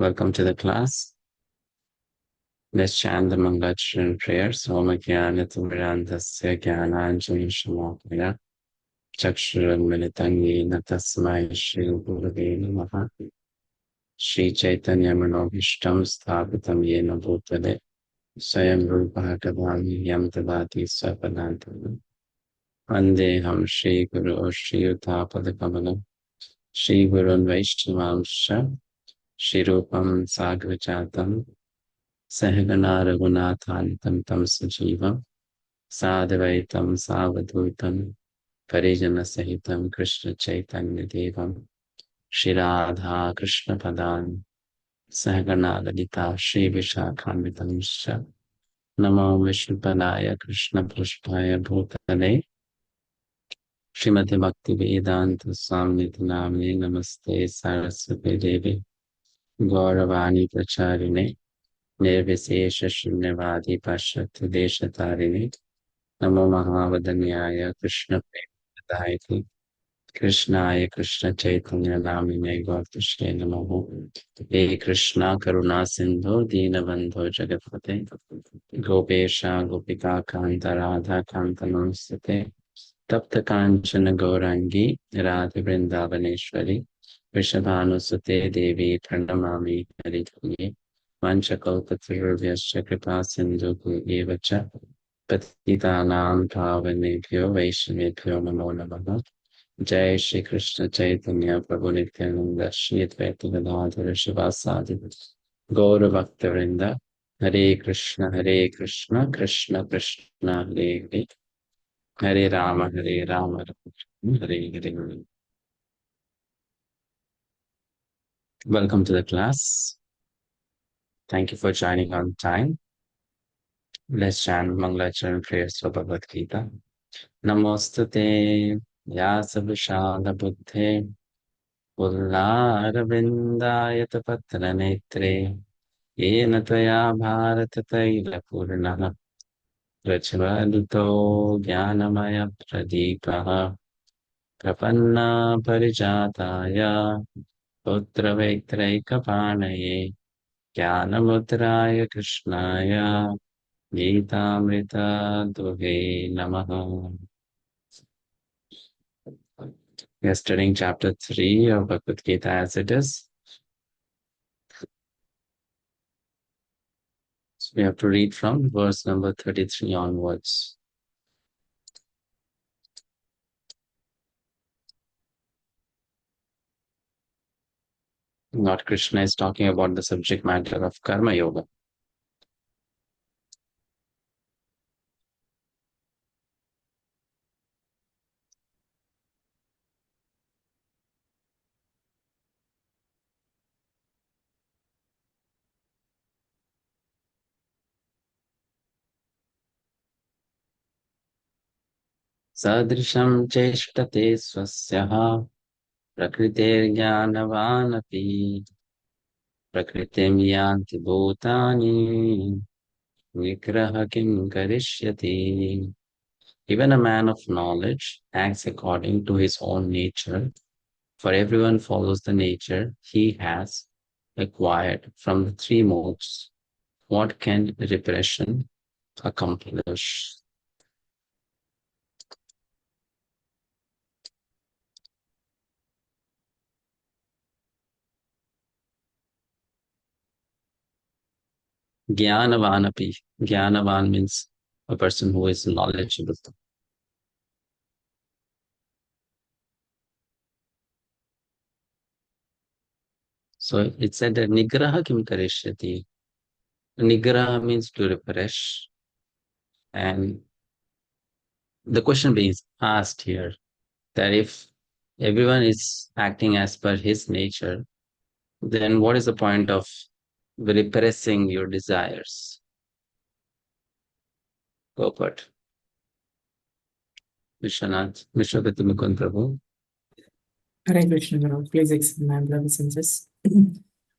Welcome to the class. Let's chant the Mangalacharya prayers. Om Jnana Timirandasya Jnananjana Shalakaya Chakshuranmilitam Yena Tasmai Shri Gurave Namaha Shri Chaitanya Manobhishtam Sthapitam Yena Bhutale Swayam Rupa Kadami Yam Tadati Swapadantam Vandeham Shri Guru Shri Yuthapad Kamalam Shri Gurun Vaishnavamsha Shri Rupam Sagrajatam Sahagana Raghunathantam Tam Sajivam Sadvaitam Savadhutam Parijana Sahitam Krishna Chaitanya Devam Shri Radha Krishna Padan Sahagana Lalita Shri Vishakhanvitam Sha Namo Vishnupadaya Krishna Prasthaya Bhutale Srimati Bhakti Vedanta Swami Namne Namaste Saraswati Devi Gauravani Pracharine Nirvisesha Shunyavadi Pashyati Deshatarine Namo Mahavadanyaya Krishna Premadaiti Krishnaya Krishna Chaitanya Namine Gautashke Namo He Krishna Karuna Sindhu Dinabandho Jagatpate Gopesha Gopika Kanta Radha Kanta Namsate Tapta Kanchana Gaurangi Radha Vrindavaneshwari Vrishabhanusute Devi Pranamami Haritye Vanchakalpatarvyascha Kripa Sindhu Evacha Patitanam Pavanebhyo Vaishnavebhyo Namo Namaha Jai Shri Krishna Chaitanya Prabhu Nityananda Shri Advaita Gadadhara Shivasadi Gaura Bhakta Hare Krishna Krishna Krishna Hare Hare Hare Rama Hare Rama Hare Hare. Welcome to the class. Thank you for joining on time. Let's chant Mangalacharya prayers for Bhagavad-gita. Namostate Vyasa Buddhe Ullarvindayata Patra Netre Yena Tvaya Bharata Taila Purnaha Prachvaduto Jnanamaya Pradipaha Prapanna Parijataya Putra Vaitraika Panaye Jnanamudraya Krishnaya Gita-mrita Duhe Namaha. We are studying chapter 3 of Bhagavad-gita as it is. So we have to read from verse number 33 onwards. Lord Krishna is talking about the subject matter of Karma Yoga. Sadrisham cheshtate swasyaha prakritirjnanavanapi prakritim yanti bhutani nigraha kim karishyati. Even a man of knowledge acts according to his own nature, for everyone follows the nature he has acquired from the three modes. What can repression accomplish? Jnanavanapi. Jnanavan means a person who is knowledgeable. So it said that nigraha kim karishyati. Nigraha means to repress. And the question being asked here, that if everyone is acting as per his nature, then what is the point of repressing your desires? Gopat. Vishwanath, Vishwapati Mukund Prabhu. Hare Krishna, Guru. Please accept my obeisances.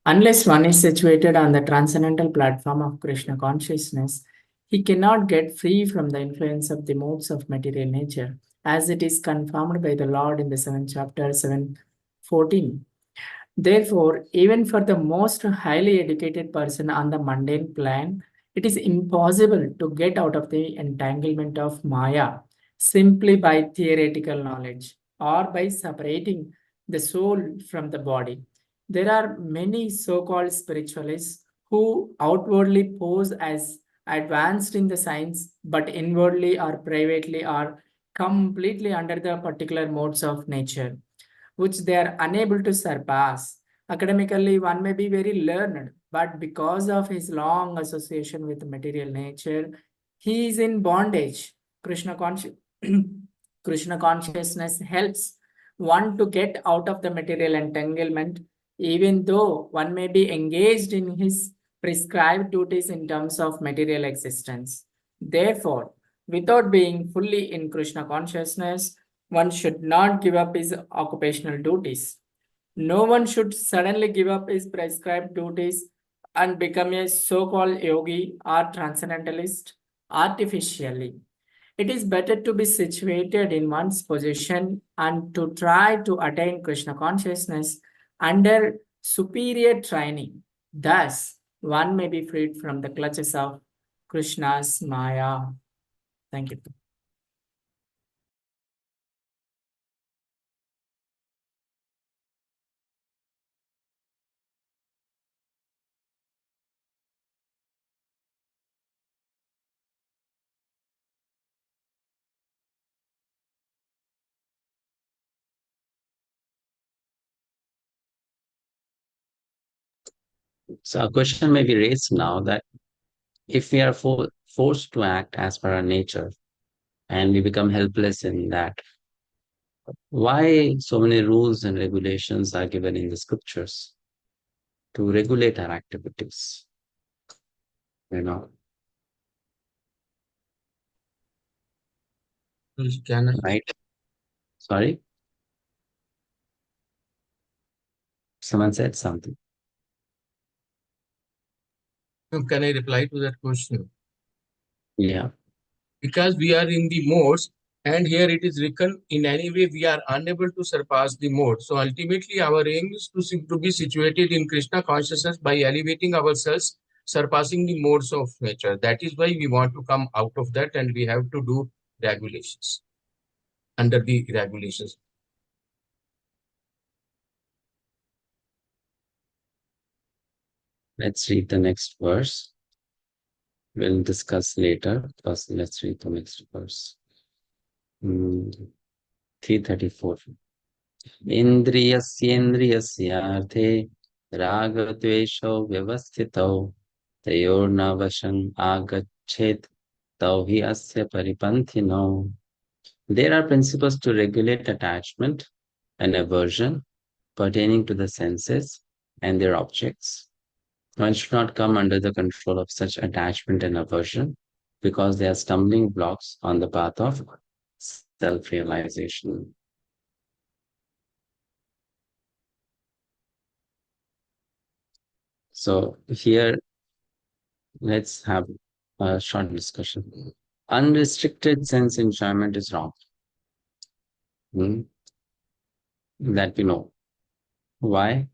Unless one is situated on the transcendental platform of Krishna consciousness, he cannot get free from the influence of the modes of material nature, as it is confirmed by the Lord in the 7th chapter, 7:14. Therefore, even for the most highly educated person on the mundane plane, it is impossible to get out of the entanglement of Maya simply by theoretical knowledge or by separating the soul from the body. There are many so called spiritualists who outwardly pose as advanced in the science, but inwardly or privately are completely under the particular modes of nature which they are unable to surpass. Academically, one may be very learned, but because of his long association with material nature, he is in bondage. Krishna, Krishna consciousness helps one to get out of the material entanglement, even though one may be engaged in his prescribed duties in terms of material existence. Therefore, without being fully in Krishna consciousness, one should not give up his occupational duties. No one should suddenly give up his prescribed duties and become a so called yogi or transcendentalist artificially. It is better to be situated in one's position and to try to attain Krishna consciousness under superior training. Thus, one may be freed from the clutches of Krishna's Maya. Thank you. So a question may be raised now that if we are forced to act as per our nature and we become helpless in that, why so many rules and regulations are given in the scriptures to regulate our activities? You know, right? Sorry, someone said something. Can I reply to that question? Yeah. Because we are in the modes, and here it is written in any way we are unable to surpass the mode. So ultimately, our aim is to be situated in Krishna consciousness by elevating ourselves, surpassing the modes of nature. That is why we want to come out of that, and we have to do regulations under the regulations. Let's read the next verse. We'll discuss later. First, let's read the next verse. 334. इन्द्रियस्येन्द्रियस्यार्थे रागद्वेषौ व्यवस्थितौ तयोर्नवशम् आगच्छेत् तौ हि अस्य परिपन्थिनौ. There are principles to regulate attachment and aversion pertaining to the senses and their objects. One should not come under the control of such attachment and aversion because they are stumbling blocks on the path of self-realization. So here, let's have a short discussion. Unrestricted sense enjoyment is wrong. That we know. Why?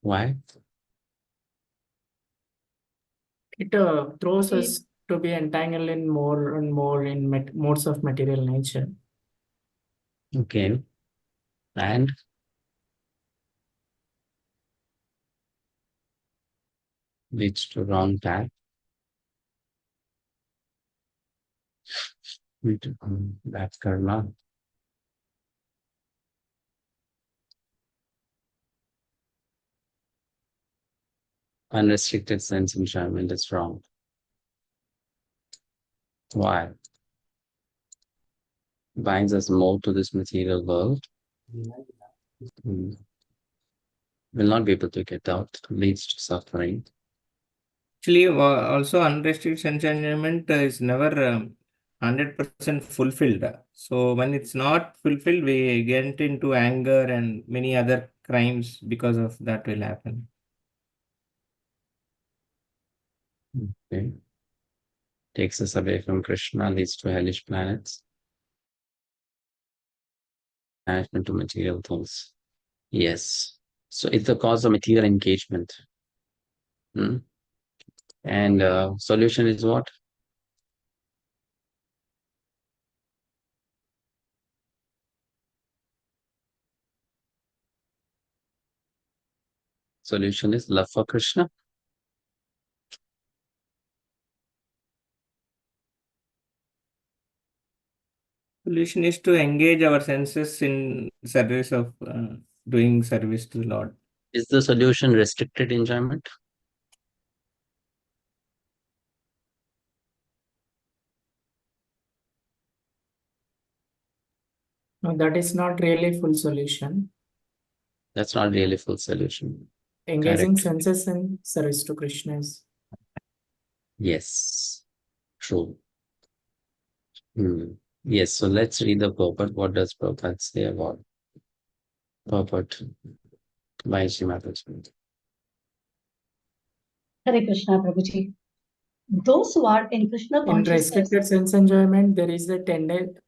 Why? It throws us to be entangled in more and more in modes of material nature. Okay. And leads to wrong path. That's karma. Unrestricted sense enjoyment is wrong. Why? Binds us more to this material world. Will not be able to get out, leads to suffering. Actually, also unrestricted sense enjoyment is never 100% fulfilled. So when it's not fulfilled, we get into anger and many other crimes because of that will happen. Okay. takes us away from Krishna, leads to hellish planets, attachment to material things. Yes. So it's the cause of material engagement. And solution is what? Solution is love for Krishna. Solution is to engage our senses in service of doing service to the Lord. Is the solution restricted enjoyment? No, that is not really full solution. That's not really full solution. Engaging Correct. senses in service to Krishna is. Yes, true. Yes, so let's read the purport. What does Prabhupada say about purport by Srimad? Hare Krishna, Prabhuji. Those who are in Krishna In consciousness, restricted sense enjoyment, there is a tendency.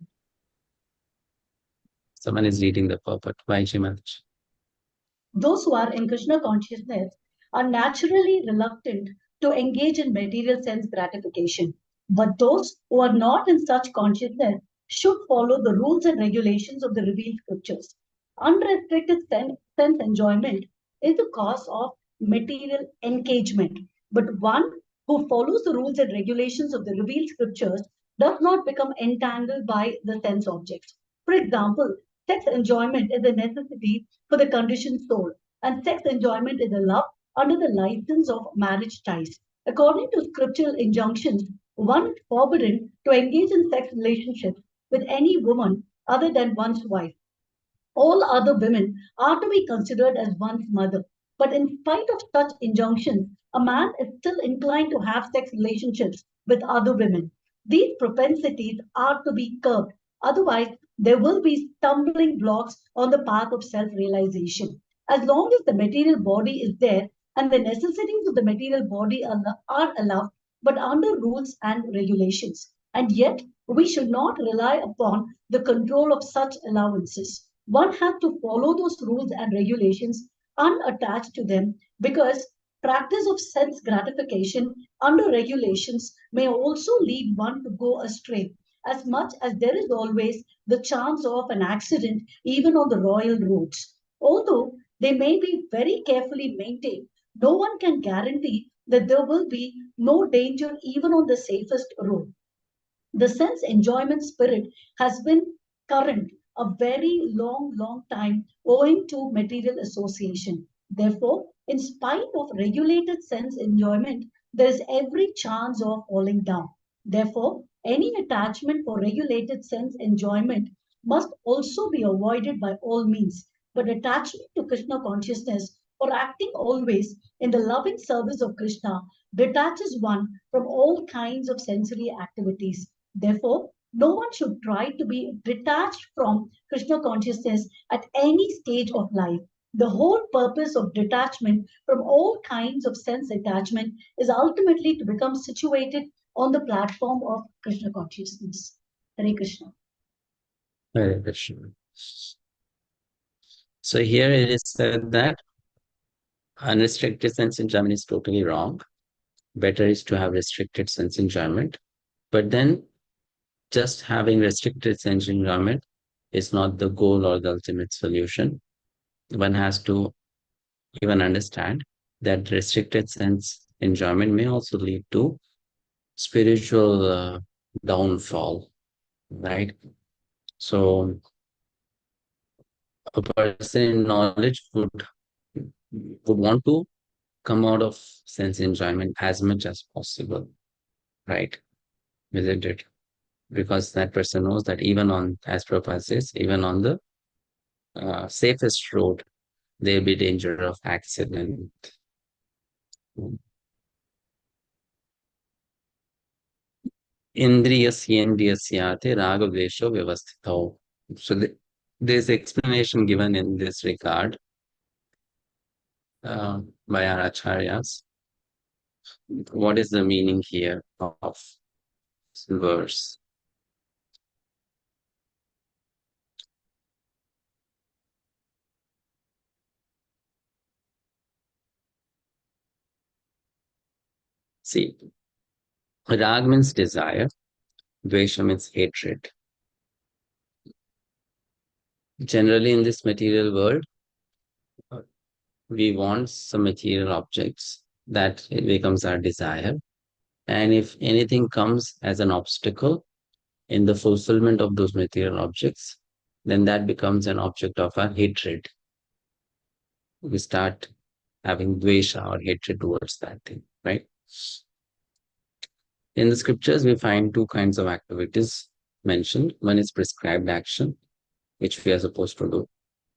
Someone is reading the purport by Srimad. those who are in Krishna consciousness are naturally reluctant to engage in material sense gratification. But those who are not in such consciousness should follow the rules and regulations of the revealed scriptures. Unrestricted sense enjoyment is the cause of material engagement. But one who follows the rules and regulations of the revealed scriptures does not become entangled by the sense objects. For example, sex enjoyment is a necessity for the conditioned soul, and sex enjoyment is allowed under the license of marriage ties. According to scriptural injunctions, one is forbidden to engage in sex relationships with any woman other than one's wife. All other women are to be considered as one's mother. But in spite of such injunctions, a man is still inclined to have sex relationships with other women. These propensities are to be curbed. Otherwise, there will be stumbling blocks on the path of self realization. As long as the material body is there and the necessities of the material body are allowed, but under rules and regulations. And yet, we should not rely upon the control of such allowances. One has to follow those rules and regulations unattached to them, because practice of sense gratification under regulations may also lead one to go astray, as much as there is always the chance of an accident even on the royal roads. Although they may be very carefully maintained, no one can guarantee that there will be no danger even on the safest road. The sense enjoyment spirit has been current a very long time owing to material association. Therefore, in spite of regulated sense enjoyment, there is every chance of falling down. Therefore, any attachment for regulated sense enjoyment must also be avoided by all means. But attachment to Krishna consciousness or acting always in the loving service of Krishna detaches one from all kinds of sensory activities. Therefore, no one should try to be detached from Krishna consciousness at any stage of life. The whole purpose of detachment from all kinds of sense attachment is ultimately to become situated on the platform of Krishna consciousness. Hare Krishna. Hare Krishna. So here it is said that unrestricted sense enjoyment is totally wrong. Better is to have restricted sense enjoyment. But then just having restricted sense enjoyment is not the goal or the ultimate solution. One has to even understand that restricted sense enjoyment may also lead to spiritual downfall, right? So a person in knowledge would want to come out of sense enjoyment as much as possible, right? Isn't it? Because that person knows that even on, as Prabhupada says, even on the safest road, there'll be danger of accident. Indriyasyendriyasyate ragavesho vyavasthito. So there's explanation given in this regard by our acharyas. What is the meaning here of verse. See, rag means desire, dvesha means hatred. Generally, in this material world, we want some material objects that it becomes our desire. And if anything comes as an obstacle in the fulfillment of those material objects, then that becomes an object of our hatred. We start having dvesha or hatred towards that thing, right? In the scriptures, we find two kinds of activities mentioned. One is prescribed action, which we are supposed to do,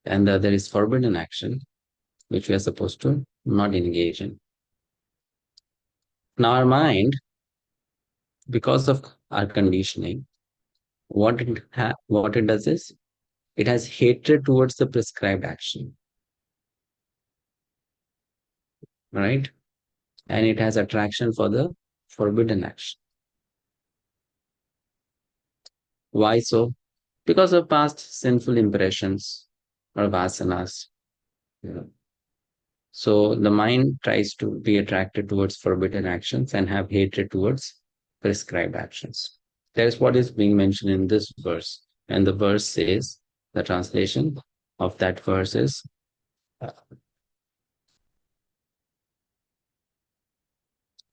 and the other is forbidden action, which we are supposed to not engage in. Now, our mind, because of our conditioning, what it does is it has hatred towards the prescribed action, right? And it has attraction for the forbidden action. Why so? Because of past sinful impressions or vasanas. So the mind tries to be attracted towards forbidden actions and have hatred towards prescribed actions. That is what is being mentioned in this verse. And the verse says, the translation of that verse is,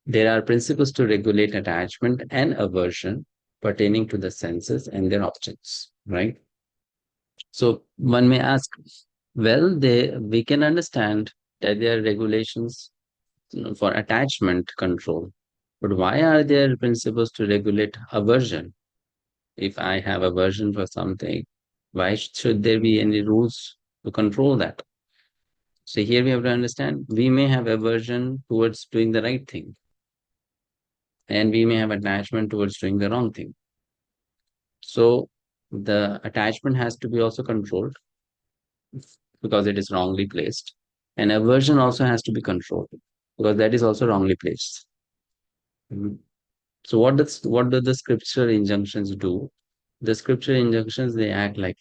there are principles to regulate attachment and aversion pertaining to the senses and their objects, right? So one may ask, well, we can understand that there are regulations for attachment control, but why are there principles to regulate aversion? If I have aversion for something, why should there be any rules to control that? So here we have to understand, we may have aversion towards doing the right thing, and we may have attachment towards doing the wrong thing. So the attachment has to be also controlled because it is wrongly placed. And aversion also has to be controlled because that is also wrongly placed. So what do the scripture injunctions do? The scripture injunctions, they act like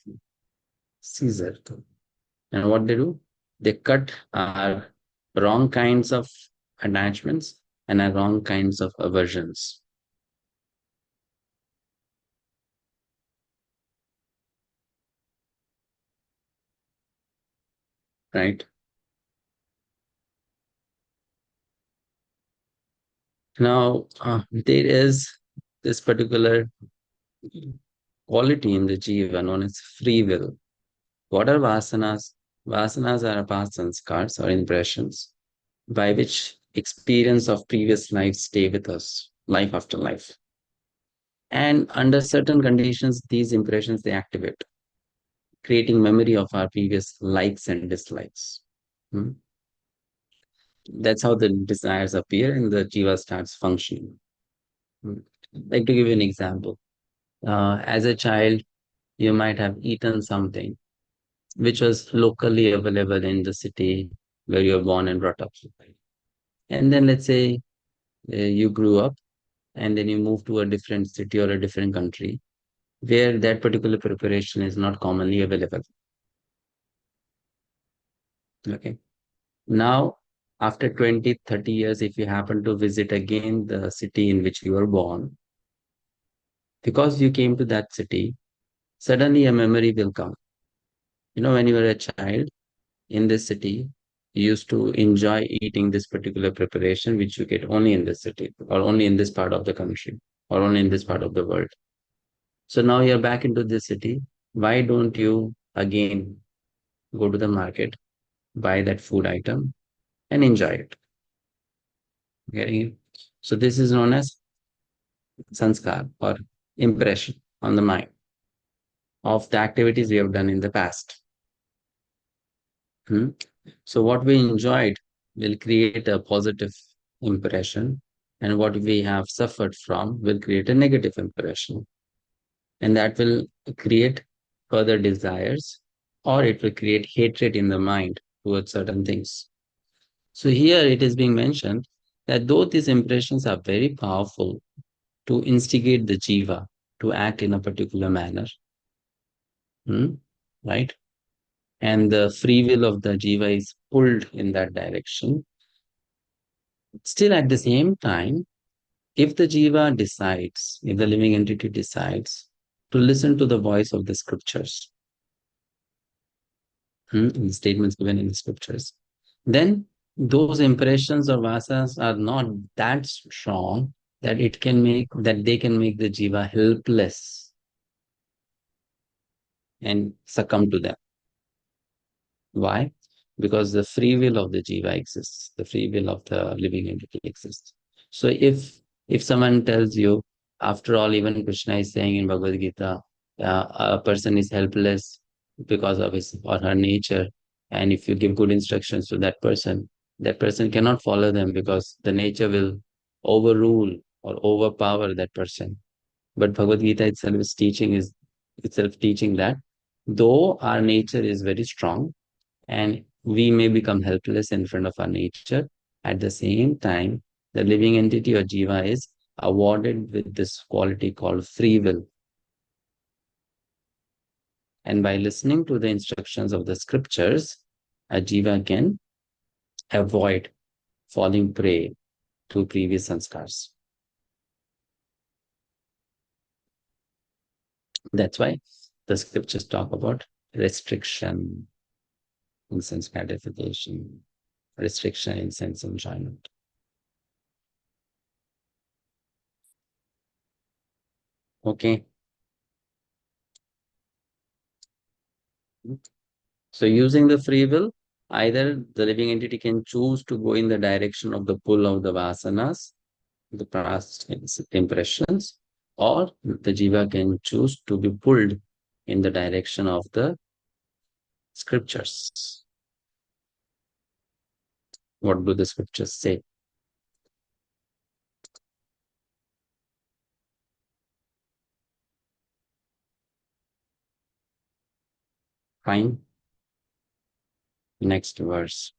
Caesar. And what they do? They cut our wrong kinds of attachments and our wrong kinds of aversions. Right? Now, there is this particular quality in the jiva known as free will. What are vasanas? Vasanas are past sanskars or impressions by which experience of previous lives stay with us, life after life. And under certain conditions, these impressions, they activate, creating memory of our previous likes and dislikes. That's how the desires appear and the jiva starts functioning. Like to give you an example. As a child, you might have eaten something which was locally available in the city where you were born and brought up. And then let's say you grew up and then you move to a different city or a different country where that particular preparation is not commonly available. Okay. Now, after 20, 30 years, if you happen to visit again the city in which you were born, because you came to that city, suddenly a memory will come. You know, when you were a child in this city, you used to enjoy eating this particular preparation, which you get only in this city or only in this part of the country or only in this part of the world. So now you're back into this city. Why don't you again go to the market, buy that food item and enjoy it? Getting it? So this is known as sanskar or impression on the mind of the activities we have done in the past. So what we enjoyed will create a positive impression, and what we have suffered from will create a negative impression. And that will create further desires, or it will create hatred in the mind towards certain things. So here it is being mentioned that though these impressions are very powerful, to instigate the jiva to act in a particular manner. Right? And the free will of the jiva is pulled in that direction. Still, at the same time, if the jiva decides, if the living entity decides to listen to the voice of the scriptures, the statements given in the scriptures, then those impressions or vasanas are not that strong that they can make the jiva helpless and succumb to them. Why? Because the free will of the jiva exists, the free will of the living entity exists. So if someone tells you, after all, even Krishna is saying in Bhagavad-gita, a person is helpless because of his or her nature, and if you give good instructions to that person cannot follow them because the nature will overrule or overpower that person. But Bhagavad-gita itself teaching that though our nature is very strong, and we may become helpless in front of our nature, at the same time, the living entity or jiva is awarded with this quality called free will. And by listening to the instructions of the scriptures, a jiva can avoid falling prey to previous sanskars. That's why the scriptures talk about restriction in sense gratification, restriction in sense enjoyment. Okay. So using the free will, either the living entity can choose to go in the direction of the pull of the vasanas, the past impressions, or the jiva can choose to be pulled in the direction of the scriptures. What do the scriptures say? Fine. Next verse.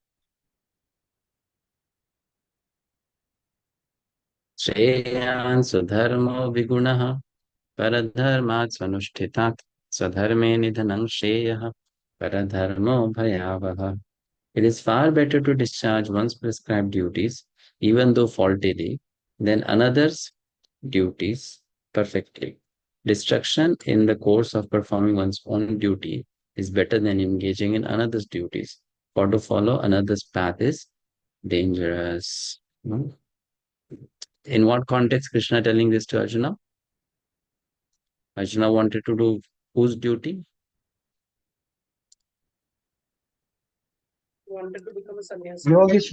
Shreyan sudharmo vigunaha paradharmat svanushtitat swadharme nidhanam shreyaha paradharmo bhayavaha. It is far better to discharge one's prescribed duties, even though faultily, than another's duties perfectly. Destruction in the course of performing one's own duty is better than engaging in another's duties, for to follow another's path is dangerous. In what context Krishna telling this to Arjuna? Arjuna wanted to do whose duty? Wanted to become a sannyasi. Yogi's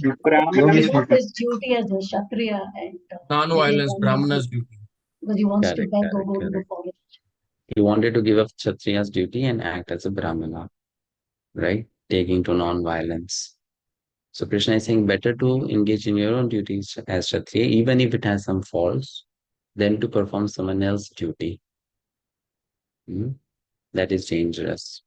His duty as a Kshatriya and Non-violence, Brahmana's duty. because he wants to Correct, beg or correct, go to the correct. forest. He wanted to give up Kshatriya's duty and act as a Brahmana, right? Taking to non-violence. So Krishna is saying better to engage in your own duties as Kshatriya, even if it has some faults, than to perform someone else's duty. That is dangerous.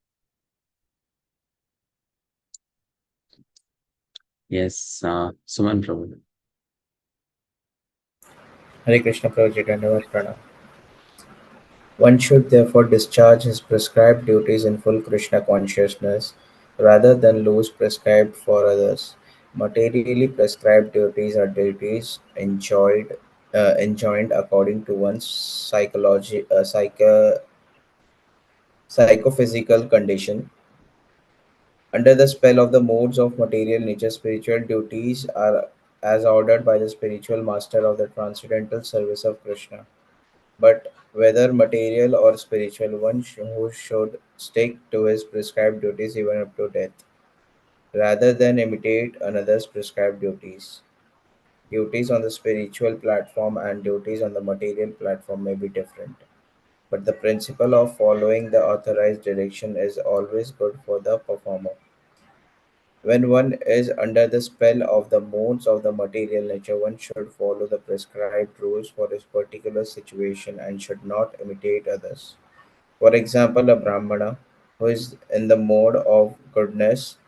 Yes, Suman Prabhu. Hare Krishna Prabhuji, Dandavat Pranam. One should therefore discharge his prescribed duties in full Krishna consciousness rather than lose prescribed for others. Materially prescribed duties are duties enjoined according to one's psychophysical condition. Under the spell of the modes of material nature, spiritual duties are as ordered by the spiritual master of the transcendental service of Krishna. But whether material or spiritual, one who should stick to his prescribed duties even up to death, rather than imitate another's prescribed duties. Duties on the spiritual platform and duties on the material platform may be different, but the principle of following the authorized direction is always good for the performer. When one is under the spell of the modes of the material nature, one should follow the prescribed rules for his particular situation and should not imitate others. For example, a Brahmana who is in the mode of goodness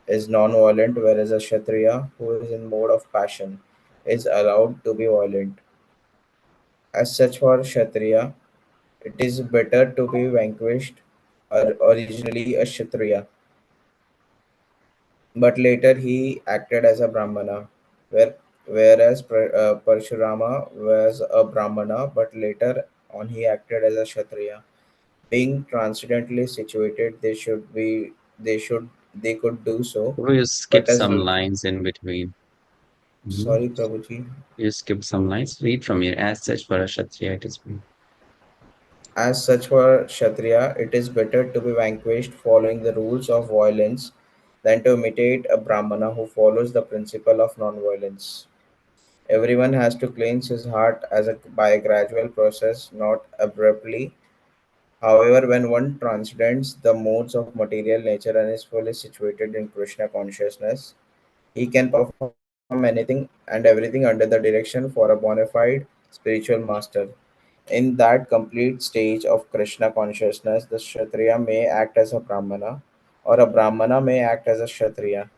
is non-violent, whereas a Kshatriya who is in mode of passion is allowed to be violent. As such, for Kshatriya, it is better to be vanquished, originally a Kshatriya, but later he acted as a Brahmana, whereas Parshurama was a Brahmana, but later on he acted as a Kshatriya. Being transcendently situated, they could do so, Bro, you but skip as some lines in between. sorry, Prabhuji. You skip some lines. Read from here. As such, for a Kshatriya, it is. As such, for Kshatriya, it is better to be vanquished following the rules of violence than to imitate a Brahmana who follows the principle of non-violence. Everyone has to cleanse his heart by a gradual process, not abruptly. However, when one transcends the modes of material nature and is fully situated in Krishna consciousness, he can perform anything and everything under the direction for a bona fide spiritual master. In that complete stage of Krishna consciousness, the Kshatriya may act as a Brahmana, or a Brahmana may act as a Kshatriya.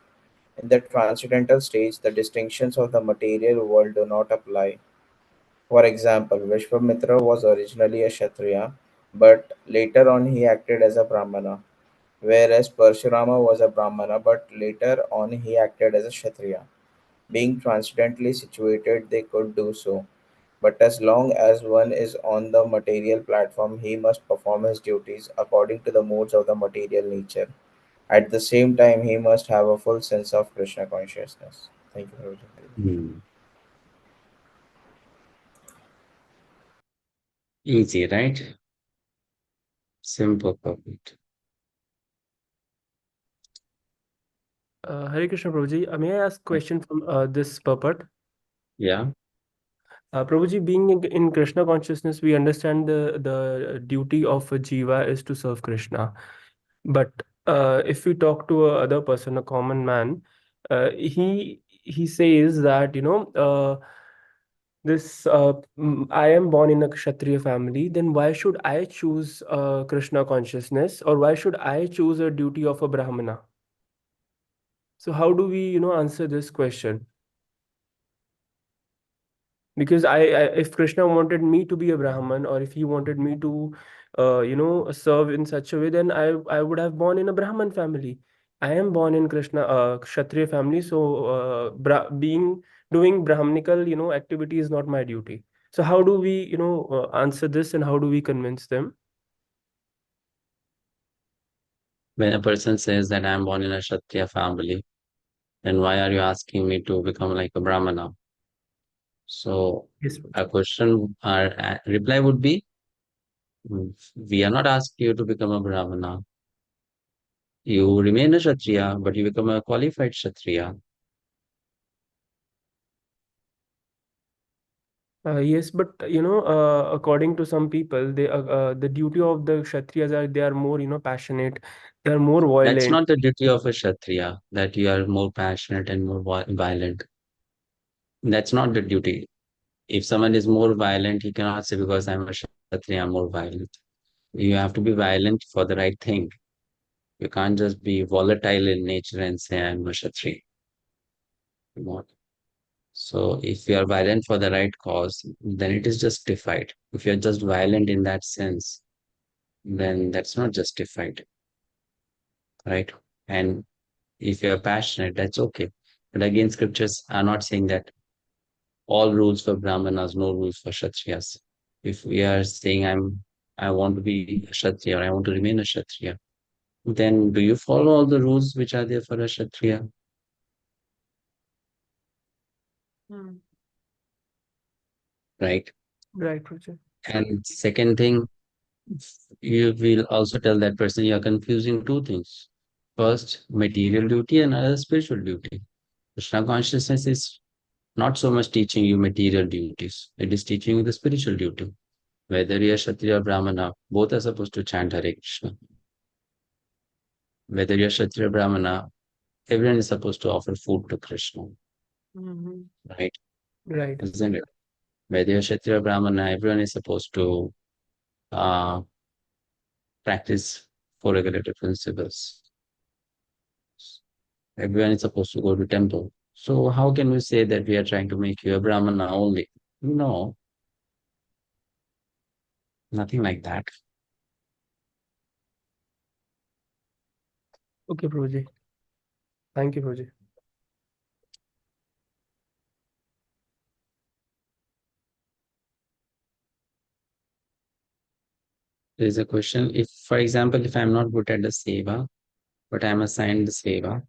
In the transcendental stage, the distinctions of the material world do not apply. For example, Vishwamitra was originally a Kshatriya, but later on he acted as a Brahmana, whereas Parshurama was a Brahmana, but later on he acted as a Kshatriya. Being transcendently situated, they could do so, but as long as one is on the material platform, he must perform his duties according to the modes of the material nature. At the same time, he must have a full sense of Krishna consciousness. Thank you, Prabhuji. Easy, right? Simple, perfect. Hare Krishna Prabhuji, may I ask question from this purport? Yeah. Prabhuji, being in Krishna consciousness, we understand the duty of a jiva is to serve Krishna. But if we talk to a other person, a common man, he says that, I am born in a Kshatriya family, then why should I choose Krishna consciousness, or why should I choose a duty of a Brahmana? So how do we, answer this question? Because if Krishna wanted me to be a Brahman, or if he wanted me to, serve in such a way, then I would have born in a Brahman family. I am born in Kshatriya family, so doing Brahmanical, activity is not my duty. So how do we, answer this, and how do we convince them? When a person says that I'm born in a Kshatriya family, then why are you asking me to become like a Brahmana? So Yes. a question, our reply would be, we are not asking you to become a Brahmana. You remain a Kshatriya, but you become a qualified Kshatriya. Yes, but according to some people, the duty of the Kshatriyas are they are more passionate, they are more That's violent. not the duty of a Kshatriya, that you are more passionate and more violent. That's not the duty. If someone is more violent, he cannot say, because I'm a Kshatriya, I'm more violent. You have to be violent for the right thing. You can't just be volatile in nature and say, I'm a Kshatriya. Not. So if you are violent for the right cause, then it is justified. If you're just violent in that sense, then that's not justified, right? And if you're passionate, that's okay. But again, scriptures are not saying that all rules for Brahmanas, no rules for Kshatriyas. If we are saying I want to be a Kshatriya, or I want to remain a Kshatriya, then do you follow all the rules which are there for a Kshatriya? Right? Right, Roger. And second thing, you will also tell that person you are confusing two things. First, material duty, and another spiritual duty. Krishna consciousness is not so much teaching you material duties, it is teaching you the spiritual duty. Whether you're Kshatriya or Brahmana, both are supposed to chant Hare Krishna. Whether you're Kshatriya or Brahmana, everyone is supposed to offer food to Krishna, right? Right. Isn't it? Whether you're Kshatriya or Brahmana, everyone is supposed to uh, practice four regulative principles. Everyone is supposed to go to temple. So how can we say that we are trying to make you a Brahmana only? No. Nothing like that. Okay, Prabhuji. Thank you, Prabhuji. There is a question. If, for example, if I'm not good at the seva, but I'm assigned the seva,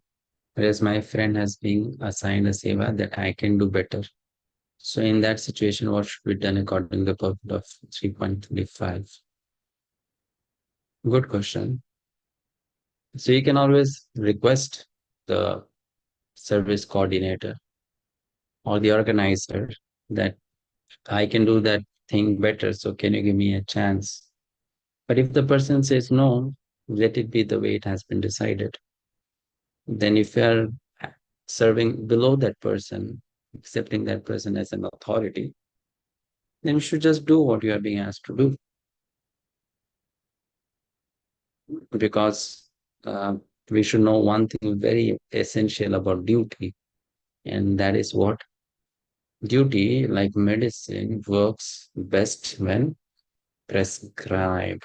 whereas my friend has been assigned a seva that I can do better. So in that situation, what should be done according to the purport of 3.35? Good question. So you can always request the service coordinator or the organizer that I can do that thing better. So can you give me a chance? But if the person says no, let it be the way it has been decided. Then if you are serving below that person, accepting that person as an authority, then you should just do what you are being asked to do. Because we should know one thing very essential about duty, and that is what? Duty, like medicine, works best when prescribed.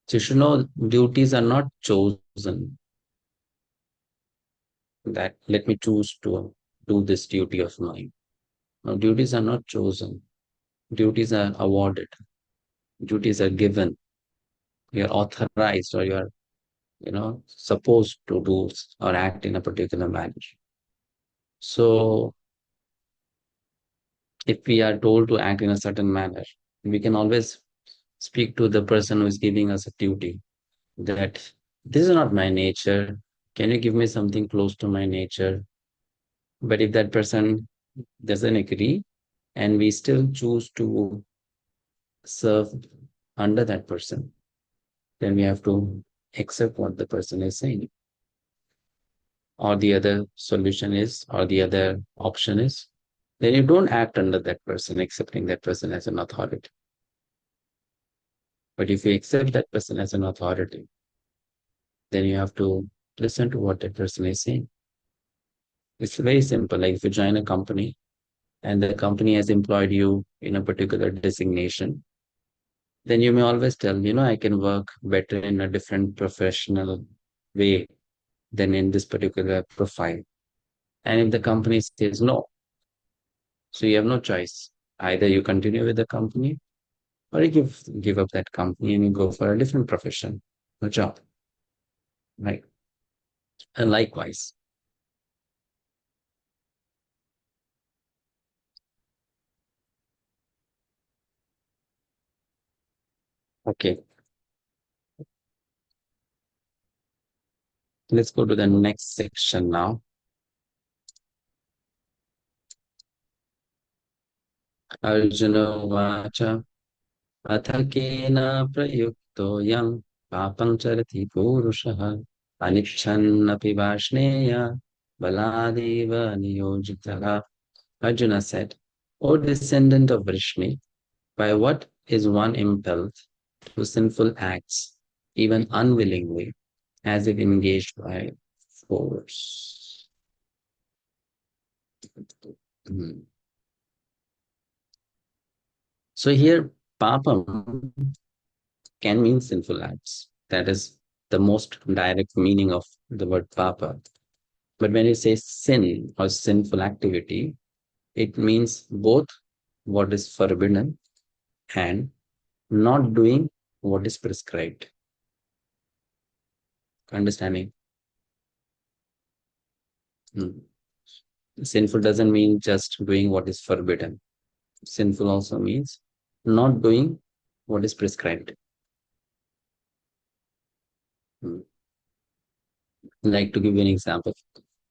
So you should know duties are not chosen. That let me choose to do this duty of mine. No, duties are not chosen. Duties are awarded. Duties are given. You're authorized or you're, supposed to do or act in a particular manner. So if we are told to act in a certain manner, we can always speak to the person who is giving us a duty that this is not my nature. Can you give me something close to my nature? But if that person doesn't agree and we still choose to serve under that person, then we have to accept what the person is saying. Or the other solution is, or the other option is, then you don't act under that person, accepting that person as an authority. But if you accept that person as an authority, then you have to listen to what that person is saying. It's very simple. Like if you join a company and the company has employed you in a particular designation, then you may always tell, I can work better in a different professional way than in this particular profile. And if the company says no, so you have no choice. Either you continue with the company or you give up that company and you go for a different profession or job. Right. And likewise. Okay. Let's go to the next section now. Arjuna Vacha Athakena Prayukto Papam Charati Purushaha Anichannapi Vashneya Baladeva Niyojitara. Arjuna said, O descendant of Vrishni, by what is one impelled to sinful acts, even unwillingly, as if engaged by force? So here, papam can mean sinful acts. That is the most direct meaning of the word papa. But when you say sin or sinful activity, it means both what is forbidden and not doing what is prescribed. Understanding? Sinful doesn't mean just doing what is forbidden. Sinful also means not doing what is prescribed. Like to give you an example,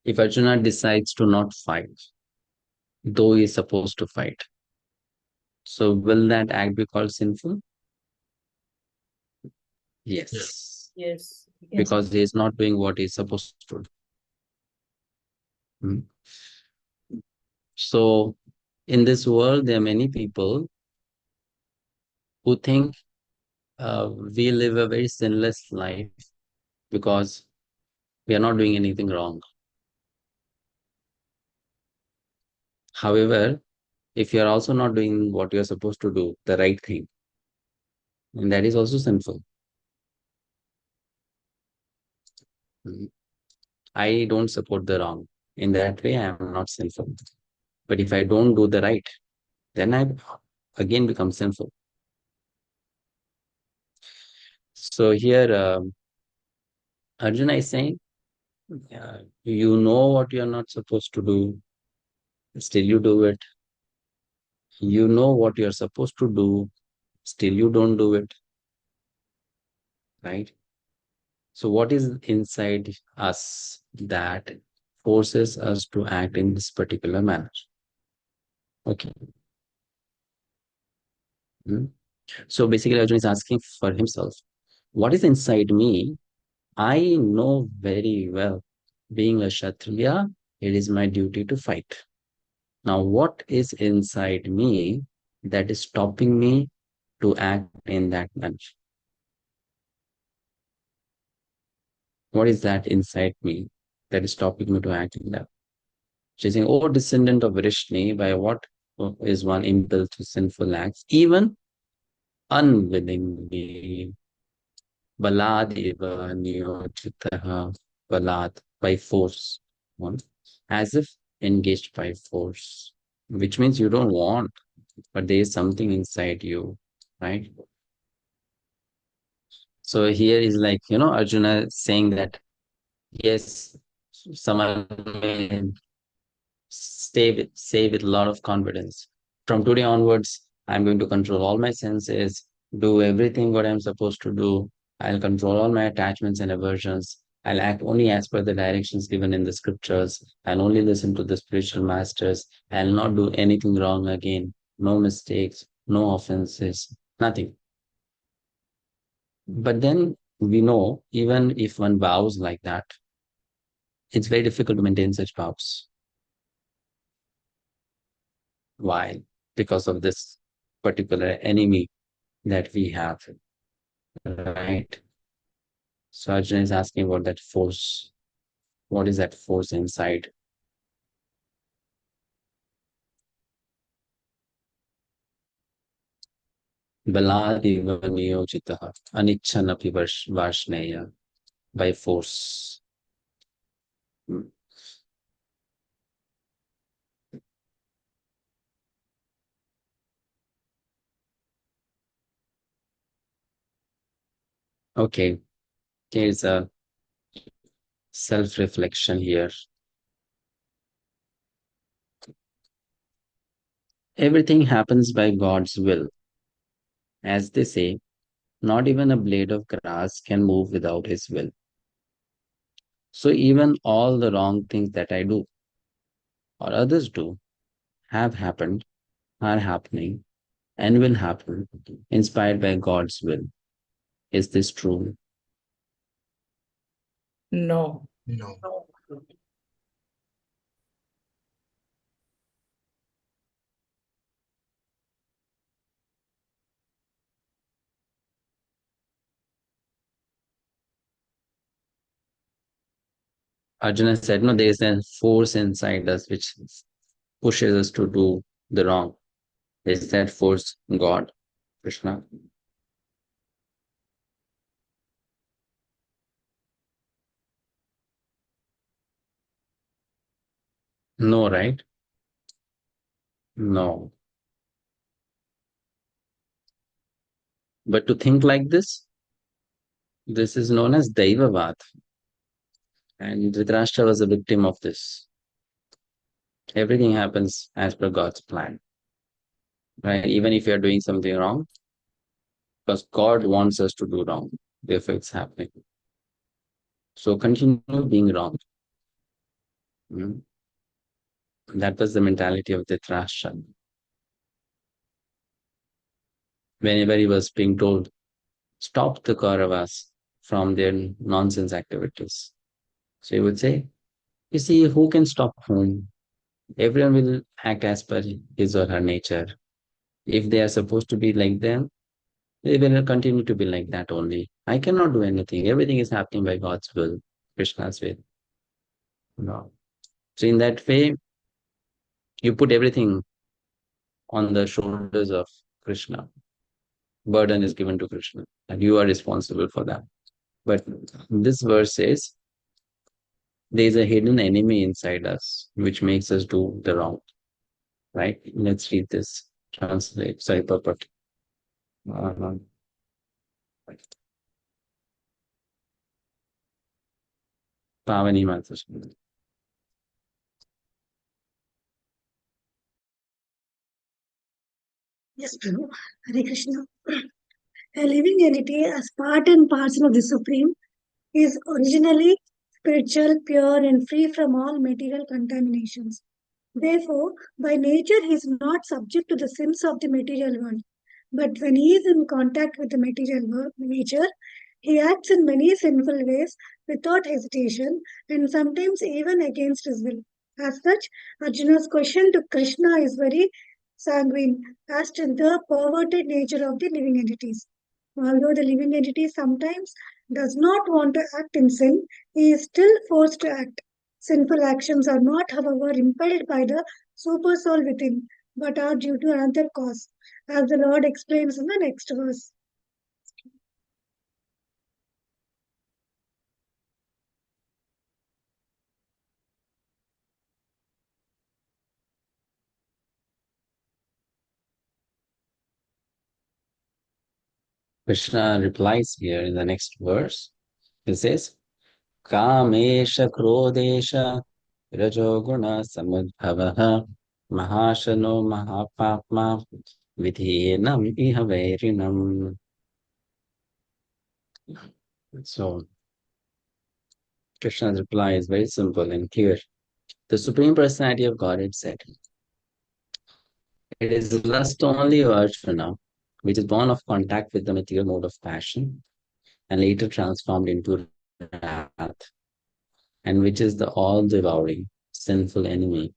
if Arjuna decides to not fight, though he is supposed to fight, so will that act be called sinful? Yes. Yes. Because he is not doing what he is supposed to do. So in this world, there are many people who think we live a very sinless life because we are not doing anything wrong. However, if you're also not doing what you're supposed to do, the right thing, and that is also sinful. I don't support the wrong. In that way, I am not sinful. But if I don't do the right, then I again become sinful. So here, Arjuna is saying, you know what you're not supposed to do, still you do it. You know what you're supposed to do, still you don't do it. Right? So what is inside us that forces us to act in this particular manner? Okay. So basically, Arjuna is asking for himself, what is inside me? I know very well, being a Kshatriya, it is my duty to fight. Now, what is inside me that is stopping me to act in that manner? What is that inside me that is stopping me to act in that? She's saying, oh, descendant of Vrishni, by what is one impelled to sinful acts, even unwillingly? Balad eva niyojitaha, balad, by force. One, as if engaged by force, which means you don't want, but there is something inside you, right? So here is like, Arjuna saying that, yes, someone may say with a lot of confidence. From today onwards, I'm going to control all my senses, do everything what I'm supposed to do. I'll control all my attachments and aversions. I'll act only as per the directions given in the scriptures. I'll only listen to the spiritual masters. I'll not do anything wrong again. No mistakes, no offenses, nothing. But then we know, even if one vows like that, it's very difficult to maintain such vows. Why? Because of this particular enemy that we have, right? So Arjuna is asking about that force. What is that force inside? Baladiva niyojitaha, anichanapi varshneya, by force. Okay, here's a self-reflection here. Everything happens by God's will. As they say, not even a blade of grass can move without his will. So even all the wrong things that I do or others do have happened, are happening, and will happen, inspired by God's will. Is this true? No. No. Arjuna said, no, there is a force inside us which pushes us to do the wrong. Is that force God, Krishna? No, right? No. But to think like this is known as Daivavad. And Dhritarashtra was a victim of this. Everything happens as per God's plan. Right? Even if you're doing something wrong, because God wants us to do wrong, therefore it's happening. So continue being wrong. That was the mentality of Dhritarashtra. Whenever he was being told, stop the Kauravas from their nonsense activities. So he would say, you see, who can stop whom? Everyone will act as per his or her nature. If they are supposed to be like them, they will continue to be like that only. I cannot do anything. Everything is happening by God's will, Krishna's will. No. So in that way, you put everything on the shoulders of Krishna. Burden is given to Krishna, and you are responsible for that. But this verse says there is a hidden enemy inside us which makes us do the wrong. Right? Let's read this. Translate. Sorry, Papat. Pavani Mataji. Yes, Prabhu. Hare Krishna. A living entity as part and parcel of the Supreme is originally spiritual, pure, and free from all material contaminations. Therefore, by nature, he is not subject to the sins of the material world. But when he is in contact with the material world, nature, he acts in many sinful ways without hesitation and sometimes even against his will. As such, Arjuna's question to Krishna is very sanguine as to the perverted nature of the living entities. Although the living entity sometimes does not want to act in sin, he is still forced to act. Sinful actions are not, however, impelled by the super soul within, but are due to another cause, as the Lord explains in the next verse. Krishna replies here in the next verse. He says, Kamesha Krodesha Rajoguna Samudbhavaha Mahashano Mahapapma Vidhinam Ihaverinam. So, Krishna's reply is very simple and clear. The Supreme Personality of Godhead said, it is lust only, O Arjuna, which is born of contact with the material mode of passion and later transformed into wrath, and which is the all-devouring, sinful enemy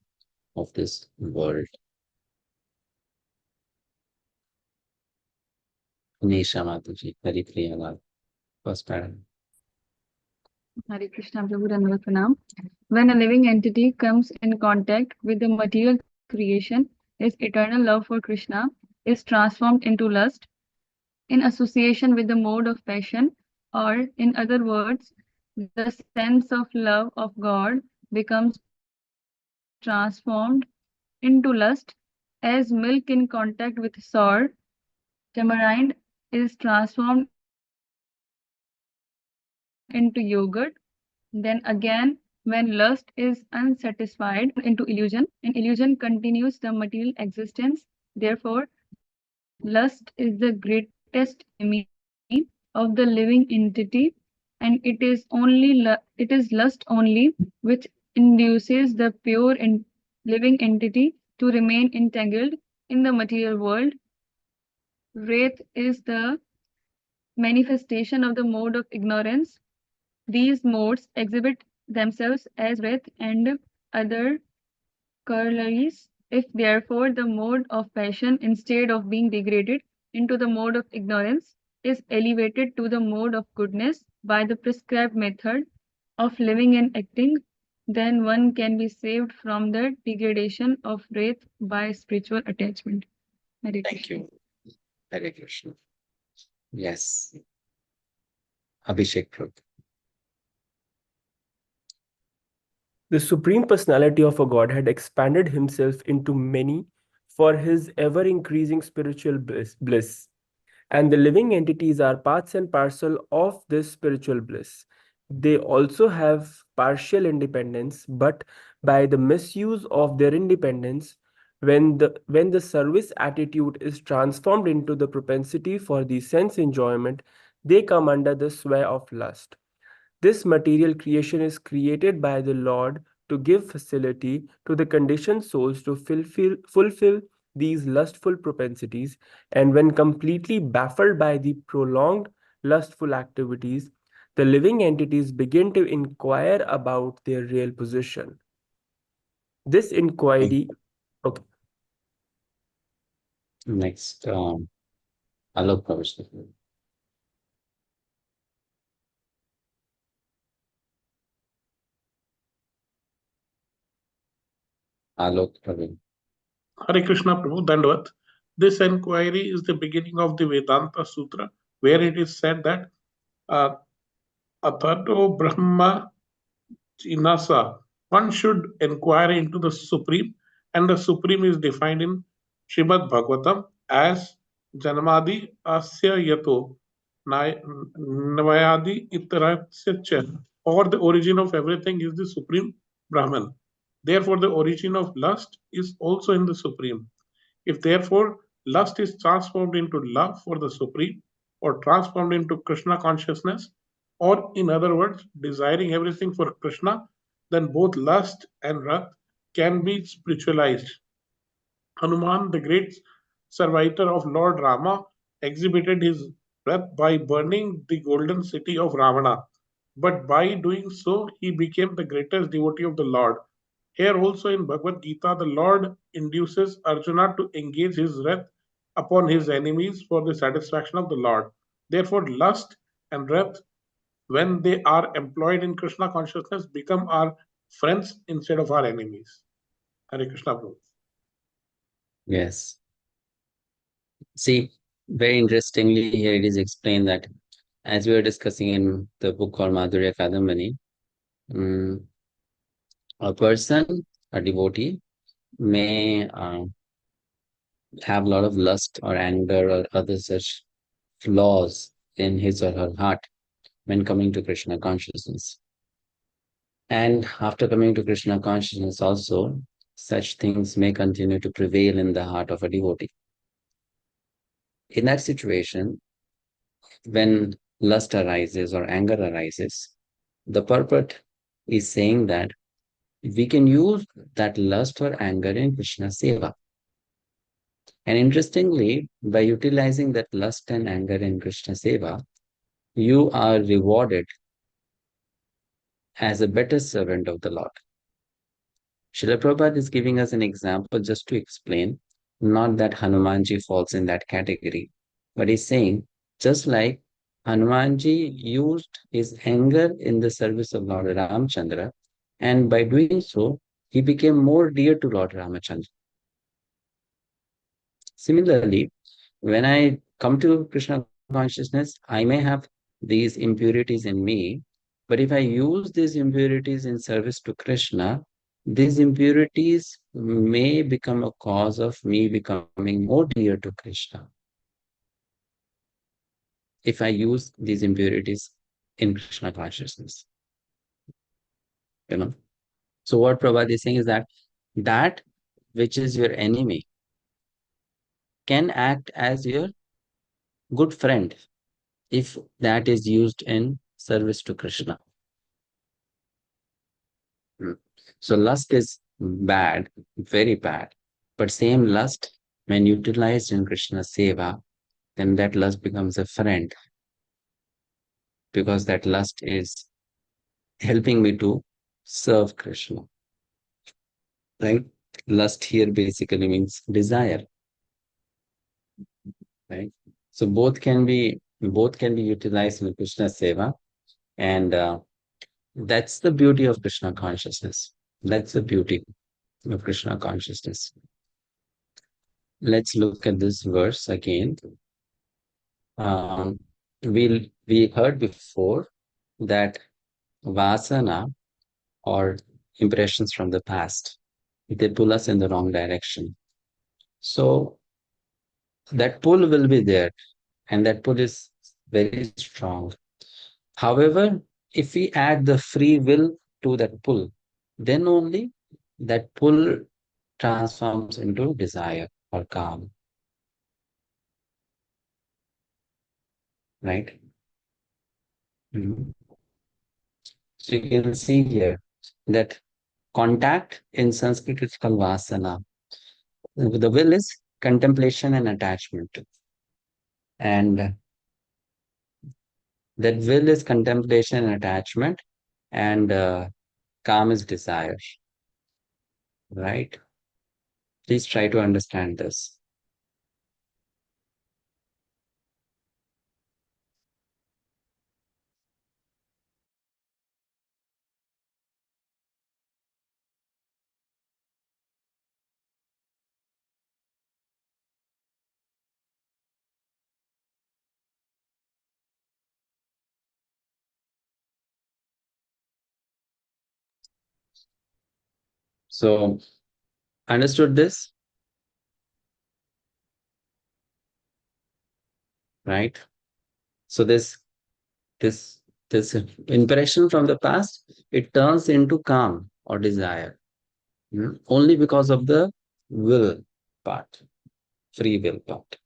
of this world. Nisha Mataji, Hari Priya, first paragraph. Hare Krishna, Prabhu Ranava Pranam. When a living entity comes in contact with the material creation, his eternal love for Krishna is transformed into lust in association with the mode of passion, or in other words, the sense of love of God becomes transformed into lust as milk in contact with sour tamarind is transformed into yogurt. Then again, when lust is unsatisfied into illusion, and illusion continues the material existence. Therefore, lust is the greatest enemy of the living entity, and it is lust only which induces the pure and living entity to remain entangled in the material world. Wrath is the manifestation of the mode of ignorance. These modes exhibit themselves as wrath and other corollaries. If therefore the mode of passion, instead of being degraded into the mode of ignorance, is elevated to the mode of goodness by the prescribed method of living and acting, then one can be saved from the degradation of wrath by spiritual attachment. Hare Thank Krishna. you. Hare Krishna. Yes. Abhishek Prabhu. The Supreme Personality of a Godhead expanded himself into many for his ever increasing spiritual bliss. And the living entities are parts and parcel of this spiritual bliss. They also have partial independence, but by the misuse of their independence, when the service attitude is transformed into the propensity for the sense enjoyment, they come under the sway of lust. This material creation is created by the Lord to give facility to the conditioned souls to fulfill these lustful propensities, and when completely baffled by the prolonged lustful activities, the living entities begin to inquire about their real position. This inquiry, okay. Next, Alok Prabhu. Alok Prabhu. Hare Krishna Prabhu, Dandavat. This enquiry is the beginning of the Vedanta Sutra, where it is said that Atato Brahma Jinasa, one should inquire into the Supreme, and the Supreme is defined in Srimad Bhagavatam as Janamadi Asya Yato Navayadi Itarasya Cha, or the origin of everything is the Supreme Brahman. Therefore, the origin of lust is also in the Supreme. If therefore lust is transformed into love for the Supreme, or transformed into Krishna consciousness, or in other words, desiring everything for Krishna, then both lust and wrath can be spiritualized. Hanuman, the great servitor of Lord Rama, exhibited his wrath by burning the golden city of Ravana. But by doing so, he became the greatest devotee of the Lord. Here also in Bhagavad-gita, the Lord induces Arjuna to engage his wrath upon his enemies for the satisfaction of the Lord. Therefore, lust and wrath, when they are employed in Krishna consciousness, become our friends instead of our enemies. Hare Krishna Prabhu. Yes. See, very interestingly, here it is explained that as we were discussing in the book called Madhurya Kadambini, a person, a devotee, may have a lot of lust or anger or other such flaws in his or her heart when coming to Krishna consciousness. And after coming to Krishna consciousness also, such things may continue to prevail in the heart of a devotee. In that situation, when lust arises or anger arises, the purport is saying that we can use that lust or anger in Krishna Seva. And interestingly, by utilizing that lust and anger in Krishna Seva, you are rewarded as a better servant of the Lord. Srila Prabhupada is giving us an example just to explain, not that Hanumanji falls in that category, but he's saying, just like Hanumanji used his anger in the service of Lord Ramchandra, and by doing so, he became more dear to Lord Ramachandra. Similarly, when I come to Krishna consciousness, I may have these impurities in me, but if I use these impurities in service to Krishna, these impurities may become a cause of me becoming more dear to Krishna. If I use these impurities in Krishna consciousness, So what Prabhupada is saying is that which is your enemy can act as your good friend if that is used in service to Krishna. So lust is bad, very bad. But same lust, when utilized in Krishna Seva, then that lust becomes a friend. Because that lust is helping me to serve Krishna. Right? Lust here basically means desire. Right? So both can be utilized in Krishna Seva. And that's the beauty of Krishna consciousness. That's the beauty of Krishna consciousness. Let's look at this verse again. We heard before that vasana or impressions from the past, they pull us in the wrong direction. So that pull will be there, and that pull is very strong. However, if we add the free will to that pull, then only that pull transforms into desire or calm. Right? So you can see here that contact in Sanskrit is called vasana. The will is contemplation and attachment. And that will is contemplation and attachment, and calm is desire. Right? Please try to understand this. So, understood this? Right? So this impression from the past, it turns into calm or desire, only because of the will part, free will part.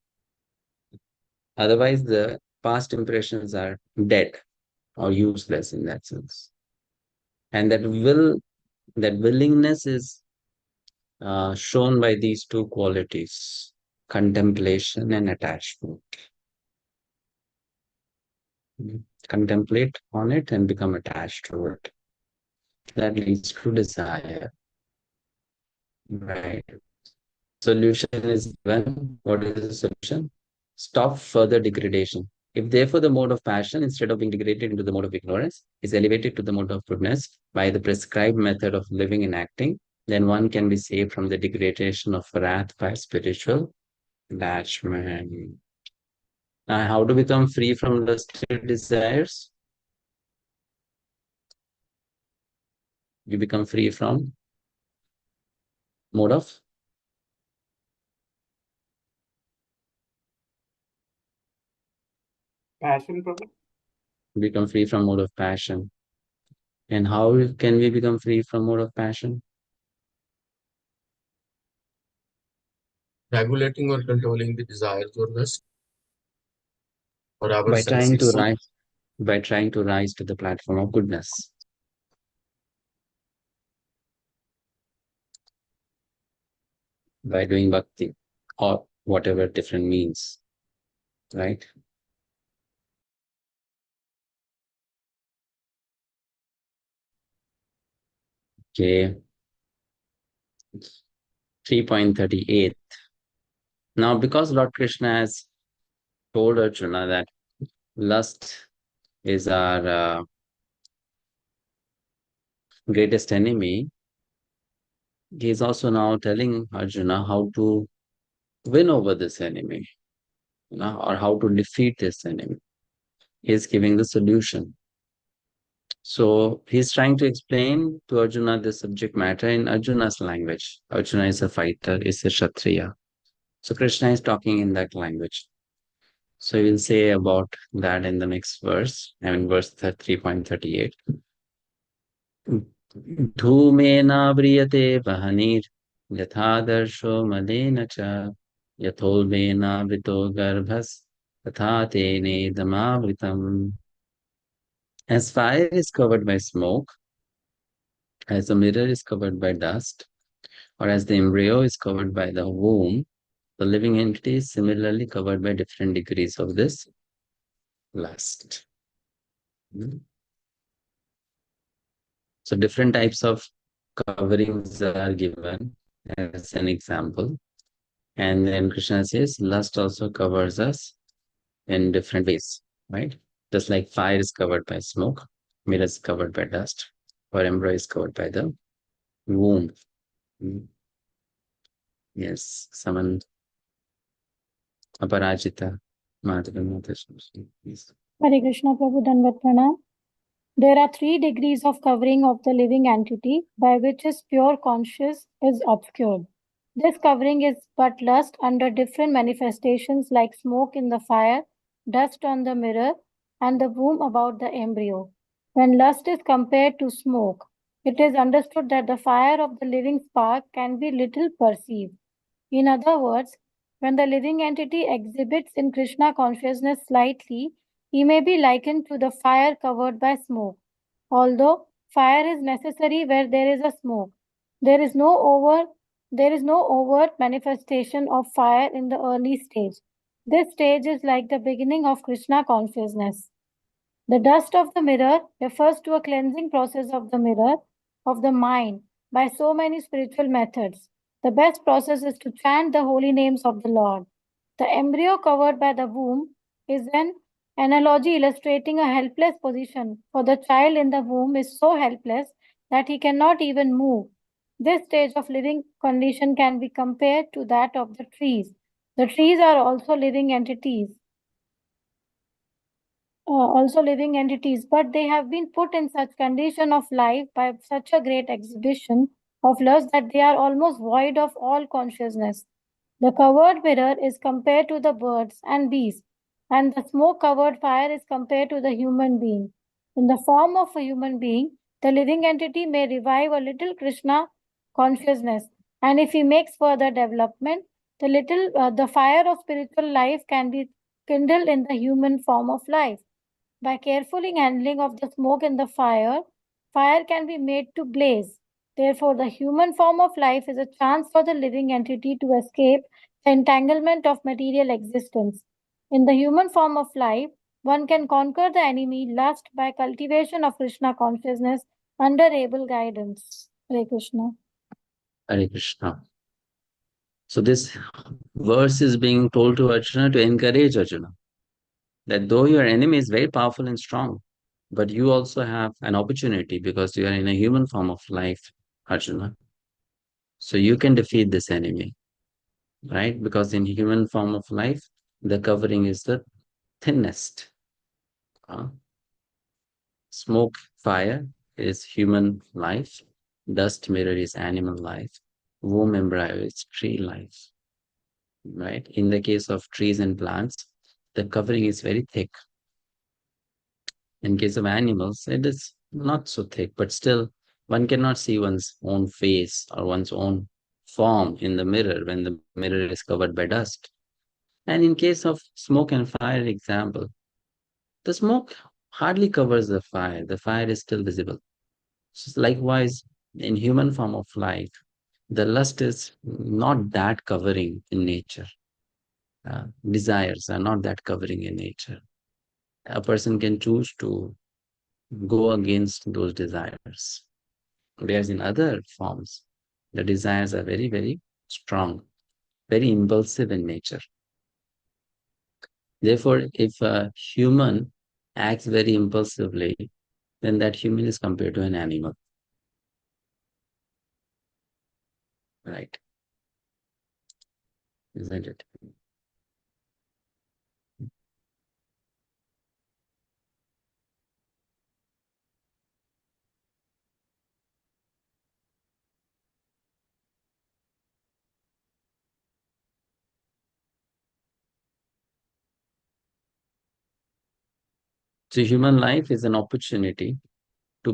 Otherwise, the past impressions are dead or useless in that sense. And that willingness is shown by these two qualities, contemplation and attachment. Contemplate on it and become attached to it. That leads to desire. Right. Solution is given. What is the solution? Stop further degradation. If therefore the mode of passion, instead of being degraded into the mode of ignorance, is elevated to the mode of goodness by the prescribed method of living and acting, then one can be saved from the degradation of wrath by spiritual attachment. Now, how to become free from lusty desires? You become free from mode of Passion, Prabhu. become free from mode of passion. And how can we become free from mode of passion? Regulating or controlling the desires or lust or our By trying to senses. rise to the platform of goodness. By doing bhakti or whatever different means, right? Okay. 3.38. Now, because Lord Krishna has told Arjuna that lust is our greatest enemy, he is also now telling Arjuna how to win over this enemy, or how to defeat this enemy. He is giving the solution. So he's trying to explain to Arjuna the subject matter in Arjuna's language. Arjuna is a fighter, is a Kshatriya. So Krishna is talking in that language. So he will say about that in the next verse, verse 3.38. Dhumena vriyate vahanir yathadarsho malena cha yatholmena vrito garbhas tatha tene damavritam. As fire is covered by smoke, as the mirror is covered by dust, or as the embryo is covered by the womb, the living entity is similarly covered by different degrees of this lust. So different types of coverings are given as an example. And then Krishna says lust also covers us in different ways, right? Just like fire is covered by smoke, mirror is covered by dust, or embryo is covered by the womb. Yes, someone, Aparajita, Madhava, please. Hare Krishna Prabhu Dandavat Pranam. There are 3 degrees of covering of the living entity by which his pure conscious is obscured. This covering is but lust under different manifestations like smoke in the fire, dust on the mirror, and the womb about the embryo. When lust is compared to smoke, it is understood that the fire of the living spark can be little perceived. In other words, when the living entity exhibits in Krishna consciousness slightly, he may be likened to the fire covered by smoke. Although fire is necessary where there is a smoke, there is no overt manifestation of fire in the early stage. This stage is like the beginning of Krishna consciousness. The dust of the mirror refers to a cleansing process of the mirror of the mind by so many spiritual methods. The best process is to chant the holy names of the Lord. The embryo covered by the womb is an analogy illustrating a helpless position, for the child in the womb is so helpless that he cannot even move. This stage of living condition can be compared to that of the trees. The trees are also living entities. But they have been put in such condition of life by such a great exhibition of lust that they are almost void of all consciousness. The covered mirror is compared to the birds and bees, and the smoke covered fire is compared to the human being. In the form of a human being, the living entity may revive a little Krishna consciousness, and if he makes further development, the fire of spiritual life can be kindled in the human form of life. By carefully handling of the smoke in the fire, fire can be made to blaze. Therefore, the human form of life is a chance for the living entity to escape the entanglement of material existence. In the human form of life, one can conquer the enemy lust by cultivation of Krishna consciousness under able guidance. Hare Krishna. Hare Krishna. So this verse is being told to Arjuna to encourage Arjuna that though your enemy is very powerful and strong, but you also have an opportunity because you are in a human form of life, Arjuna. So you can defeat this enemy, right? Because in human form of life, the covering is the thinnest. Smoke, fire is human life. Dust mirror is animal life. Womb embryo is tree life, right? In the case of trees and plants, the covering is very thick. In case of animals, it is not so thick, but still one cannot see one's own face or one's own form in the mirror when the mirror is covered by dust. And in case of smoke and fire example, the smoke hardly covers the fire is still visible. So likewise, in human form of life, the lust is not that covering in nature. Desires are not that covering in nature. A person can choose to go against those desires. Whereas in other forms, the desires are very, very strong, very impulsive in nature. Therefore, if a human acts very impulsively, then that human is compared to an animal. Right? Isn't it? So human life is an opportunity to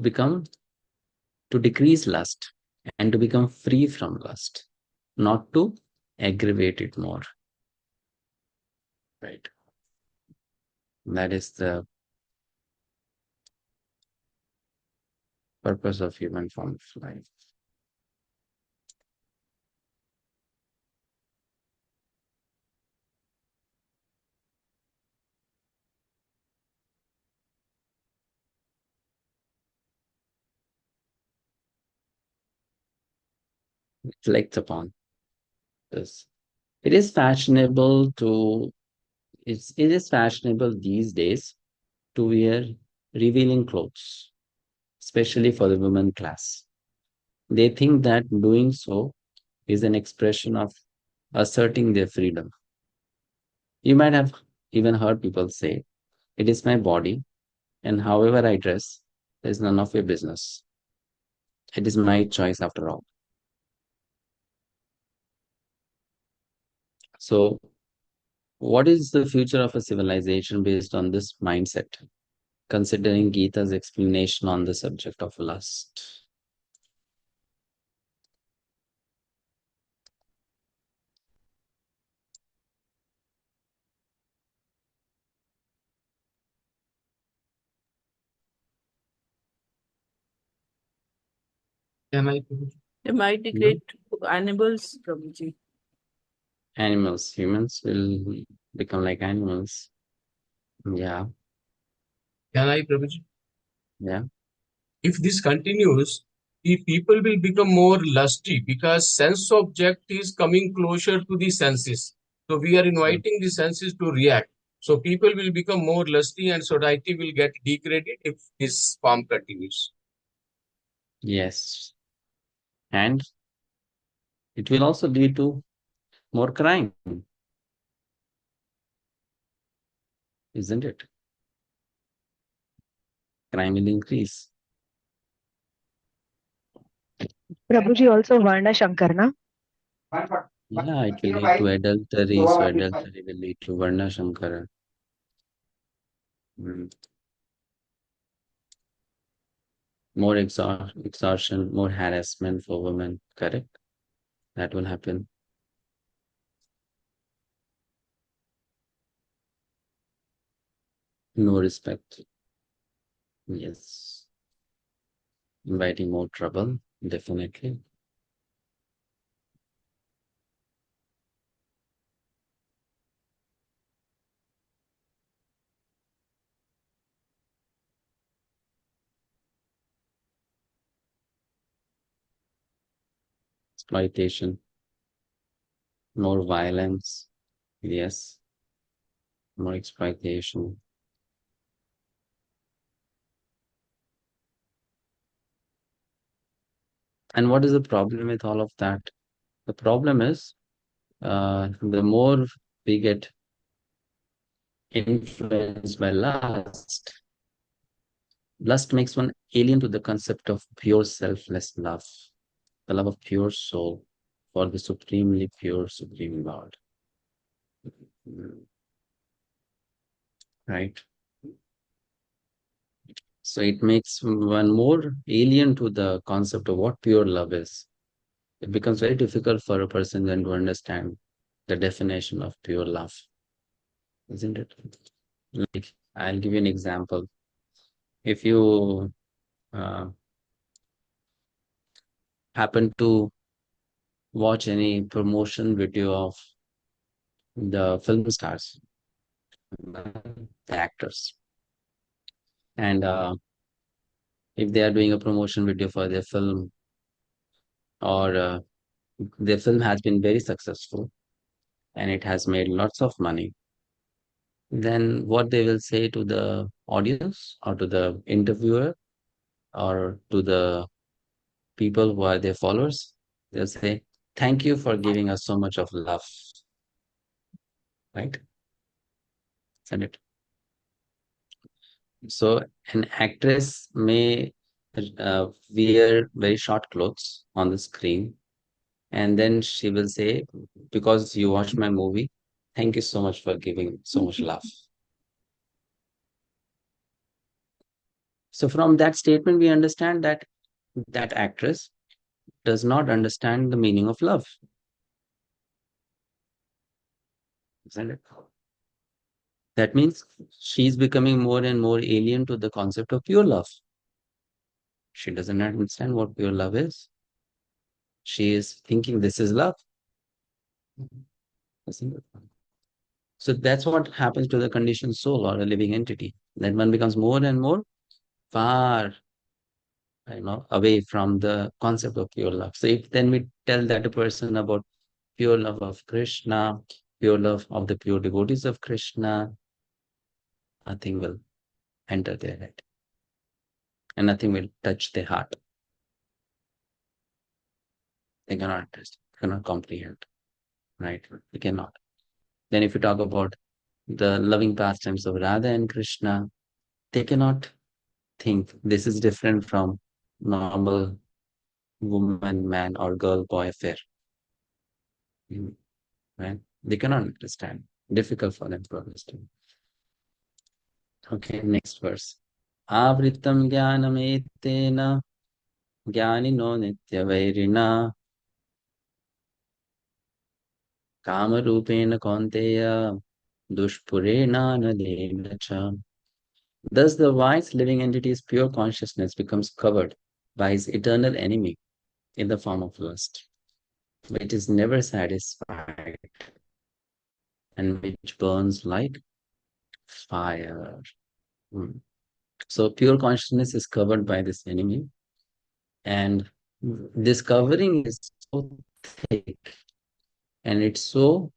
decrease lust and to become free from lust, not to aggravate it more. Right? That is the purpose of human form of life. Reflect upon this. It is fashionable these days to wear revealing clothes, especially for the women class. They think that doing so is an expression of asserting their freedom. You might have even heard people say, "It is my body, and however I dress, is none of your business. It is my choice after all." So, what is the future of a civilization based on this mindset, considering Gita's explanation on the subject of lust? Can I? They might degrade animals, Prabhuji. Animals, humans will become like animals. Yeah, Can I, Prabhuji? yeah. If this continues, the people will become more lusty because sense object is coming closer to the senses. So we are inviting the senses to react. So people will become more lusty and society will get degraded if this form continues. Yes. And it will also lead to more crime, isn't it? Crime will increase. Prabhuji also Varna Shankarna. Yeah, it will lead to adultery, so adultery will lead to Varna Shankara. More extortion, more harassment for women, correct? That will happen. No respect. Yes. Inviting more trouble, definitely. Exploitation, more violence, yes, more exploitation. And what is the problem with all of that? The problem is the more we get influenced by lust, lust makes one alien to the concept of pure selfless love, the love of pure soul for the supremely pure Supreme Lord. Right? So it makes one more alien to the concept of what pure love is. It becomes very difficult for a person then to understand the definition of pure love, isn't it? Like, I'll give you an example. If you happen to watch any promotion video of the film stars, the actors, and if they are doing a promotion video for their film, or their film has been very successful and it has made lots of money, then what they will say to the audience or to the interviewer or to the people who are their followers, they'll say, "Thank you for giving us so much of love." Right? Isn't it? So an actress may wear very short clothes on the screen, and then she will say, "Because you watched my movie, thank you so much for giving so much love." So from that statement, we understand that that actress does not understand the meaning of love. Isn't it? That means she's becoming more and more alien to the concept of pure love. She doesn't understand what pure love is. She is thinking this is love. Isn't it? So that's what happens to the conditioned soul or a living entity. That one becomes more and more far, away from the concept of pure love. So if then we tell that a person about pure love of Krishna, pure love of the pure devotees of Krishna, nothing will enter their head and nothing will touch their heart. They cannot understand, cannot comprehend, right? They cannot. Then if you talk about the loving pastimes of Radha and Krishna, they cannot think this is different from normal woman, man, or girl, boy affair. Right? They cannot understand. Difficult for them to understand. Okay, next verse. Avritam jnanam etena jnanino nityavairina kamarupena kaunteya dushpurena nadenacha. Thus the wise living entity's pure consciousness becomes covered by his eternal enemy in the form of lust, which is never satisfied and which burns like fire. So pure consciousness is covered by this enemy, and this covering is so thick and it's so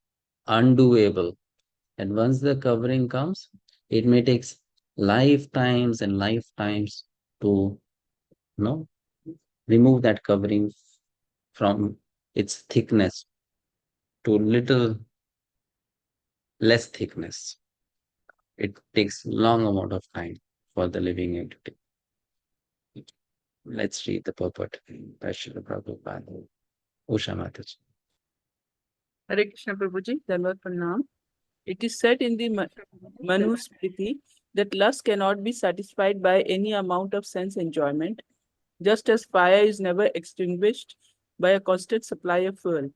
undoable. And once the covering comes, it may take lifetimes and lifetimes to remove that covering from its thickness to little less thickness. It takes long amount of time for the living entity. Let's read the purport by Srila Prabhupada. Usha Mataji. Hare Krishna Prabhuji, Dhanavad Pranam. It is said in the Manusmriti that lust cannot be satisfied by any amount of sense enjoyment, just as fire is never extinguished by a constant supply of fuel.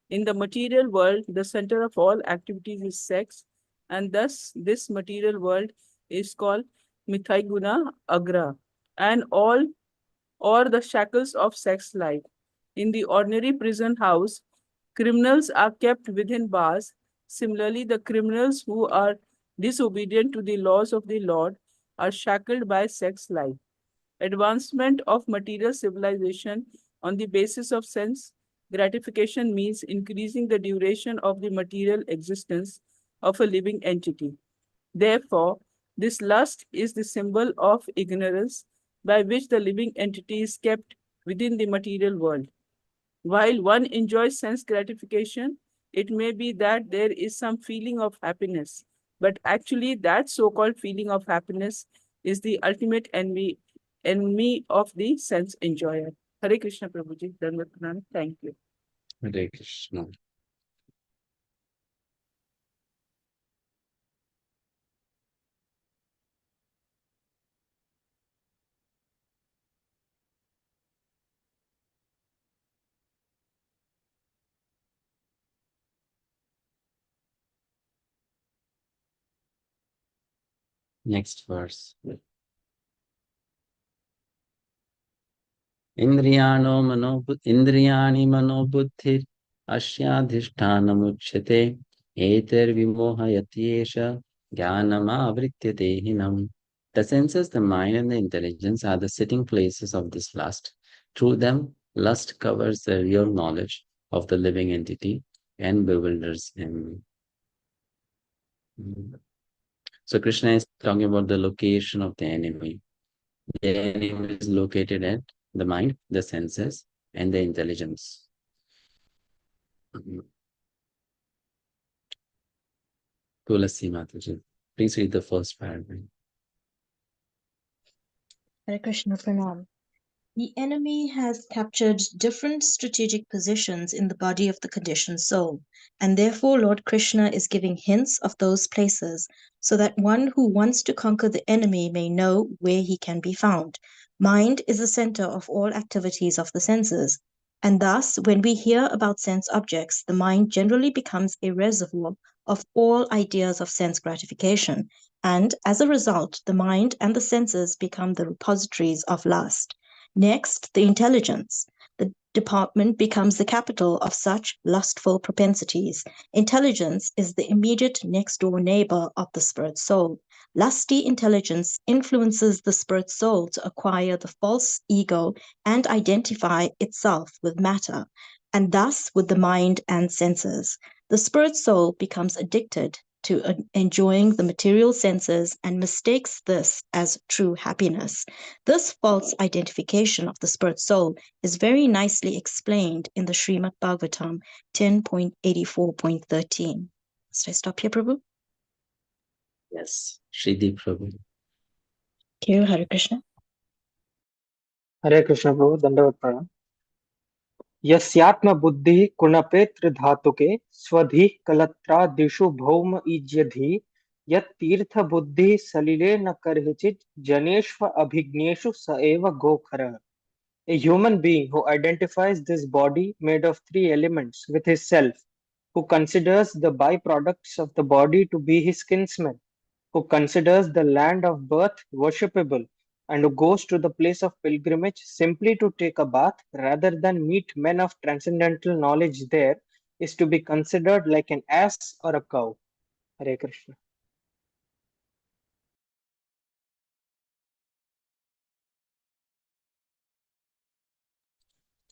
In the material world, the center of all activities is sex, and thus this material world is called Mithai Guna Agra, and all or the shackles of sex life. In the ordinary prison house, criminals are kept within bars. Similarly, the criminals who are disobedient to the laws of the Lord are shackled by sex life. Advancement of material civilization on the basis of sense gratification means increasing the duration of the material existence of a living entity. Therefore, this lust is the symbol of ignorance by which the living entity is kept within the material world. While one enjoys sense gratification, it may be that there is some feeling of happiness, but actually that so-called feeling of happiness is the ultimate enemy of the sense enjoyer. Hare Krishna Prabhuji, Dhanavad Pranam. Thank you. Hare Krishna. Next verse. Indriyani manobuddhir ashyadhishthanamuchyate eter vimohayatyesha jnanamavrityate hinam. The senses, the mind, and the intelligence are the sitting places of this lust. Through them, lust covers the real knowledge of the living entity and bewilders him. So Krishna is talking about the location of the enemy. The enemy is located at the mind, the senses, and the intelligence. Tulasi Mataji, please read the first paragraph. Hare Krishna Pranam. The enemy has captured different strategic positions in the body of the conditioned soul, and therefore Lord Krishna is giving hints of those places so that one who wants to conquer the enemy may know where he can be found. Mind is the center of all activities of the senses, and thus when we hear about sense objects, the mind generally becomes a reservoir of all ideas of sense gratification, and as a result, the mind and the senses become the repositories of lust. Next, the intelligence. The department becomes the capital of such lustful propensities. Intelligence is the immediate next door neighbor of the spirit soul. Lusty intelligence influences the spirit soul to acquire the false ego and identify itself with matter, and thus with the mind and senses. The spirit soul becomes addicted to enjoying the material senses and mistakes this as true happiness. This false identification of the spirit soul is very nicely explained in the Srimad Bhagavatam 10.84.13. Should I stop here, Prabhu? Yes, Shrideep Prabhu. Thank you, Hare Krishna. हरे कृष्ण प्रभु दंडवत प्रणाम यस्यात्म बुद्धि कुणपेत्र धातुके स्वधि कलत्रादिषु भौम इज्यधि यत्तीर्थ बुद्धि सलिले न करहिचित् जनेष्व अभिज्ञेषु स एव गोखरः. A human being who identifies this body made of three elements with his self, who considers the byproducts of the body to be his kinsmen, who considers the land of birth worshipable, and who goes to the place of pilgrimage simply to take a bath rather than meet men of transcendental knowledge there, is to be considered like an ass or a cow. Hare Krishna.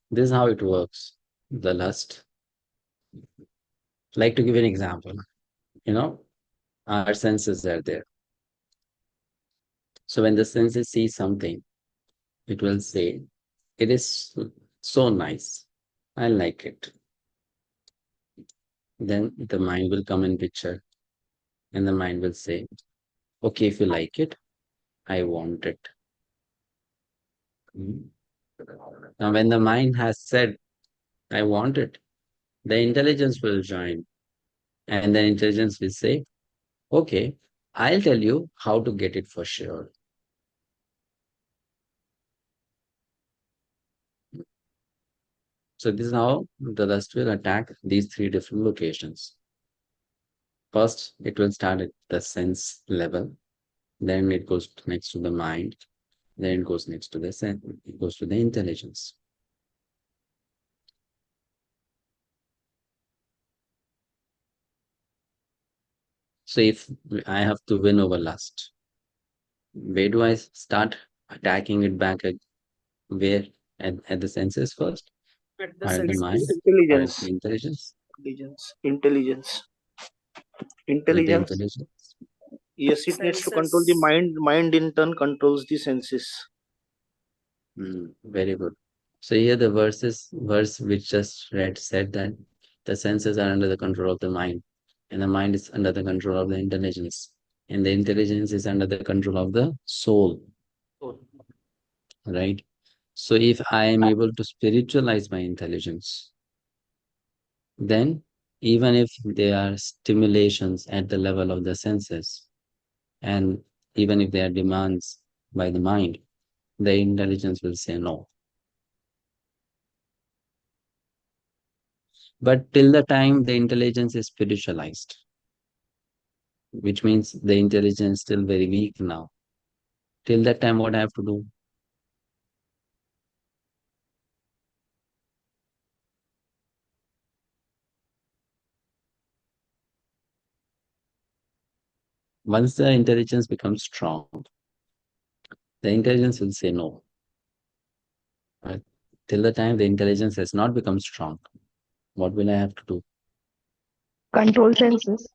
This is how it works. The lust. Like to give an example. Our senses are there. So when the senses see something, it will say, it is so nice. I like it. Then the mind will come in picture and the mind will say, okay, if you like it, I want it. Now, when the mind has said, I want it, the intelligence will join. And the intelligence will say, okay, I'll tell you how to get it for sure. So this is how the lust will attack these three different locations. First, it will start at the sense level. Then it goes next to the mind. Then it goes next to the sense. It goes to the intelligence. So if I have to win over lust, where do I start attacking it back at where? At the senses first? At the Or at the mind? senses. Or at Intelligence. the intelligence? Intelligence. With the Intelligence. intelligence? Yes, it needs to control the Senses. mind. Mind in turn controls the senses. Very good. So here the verse which just read said that the senses are under the control of the mind, and the mind is under the control of the intelligence, and the intelligence is under the control of the soul, right? So if I am able to spiritualize my intelligence, then even if there are stimulations at the level of the senses, and even if there are demands by the mind, the intelligence will say no. But till the time the intelligence is spiritualized, which means the intelligence is still very weak now. Till that time, what I have to do? Once the intelligence becomes strong, the intelligence will say no. Right? Till the time the intelligence has not become strong, what will I have to do? Control senses.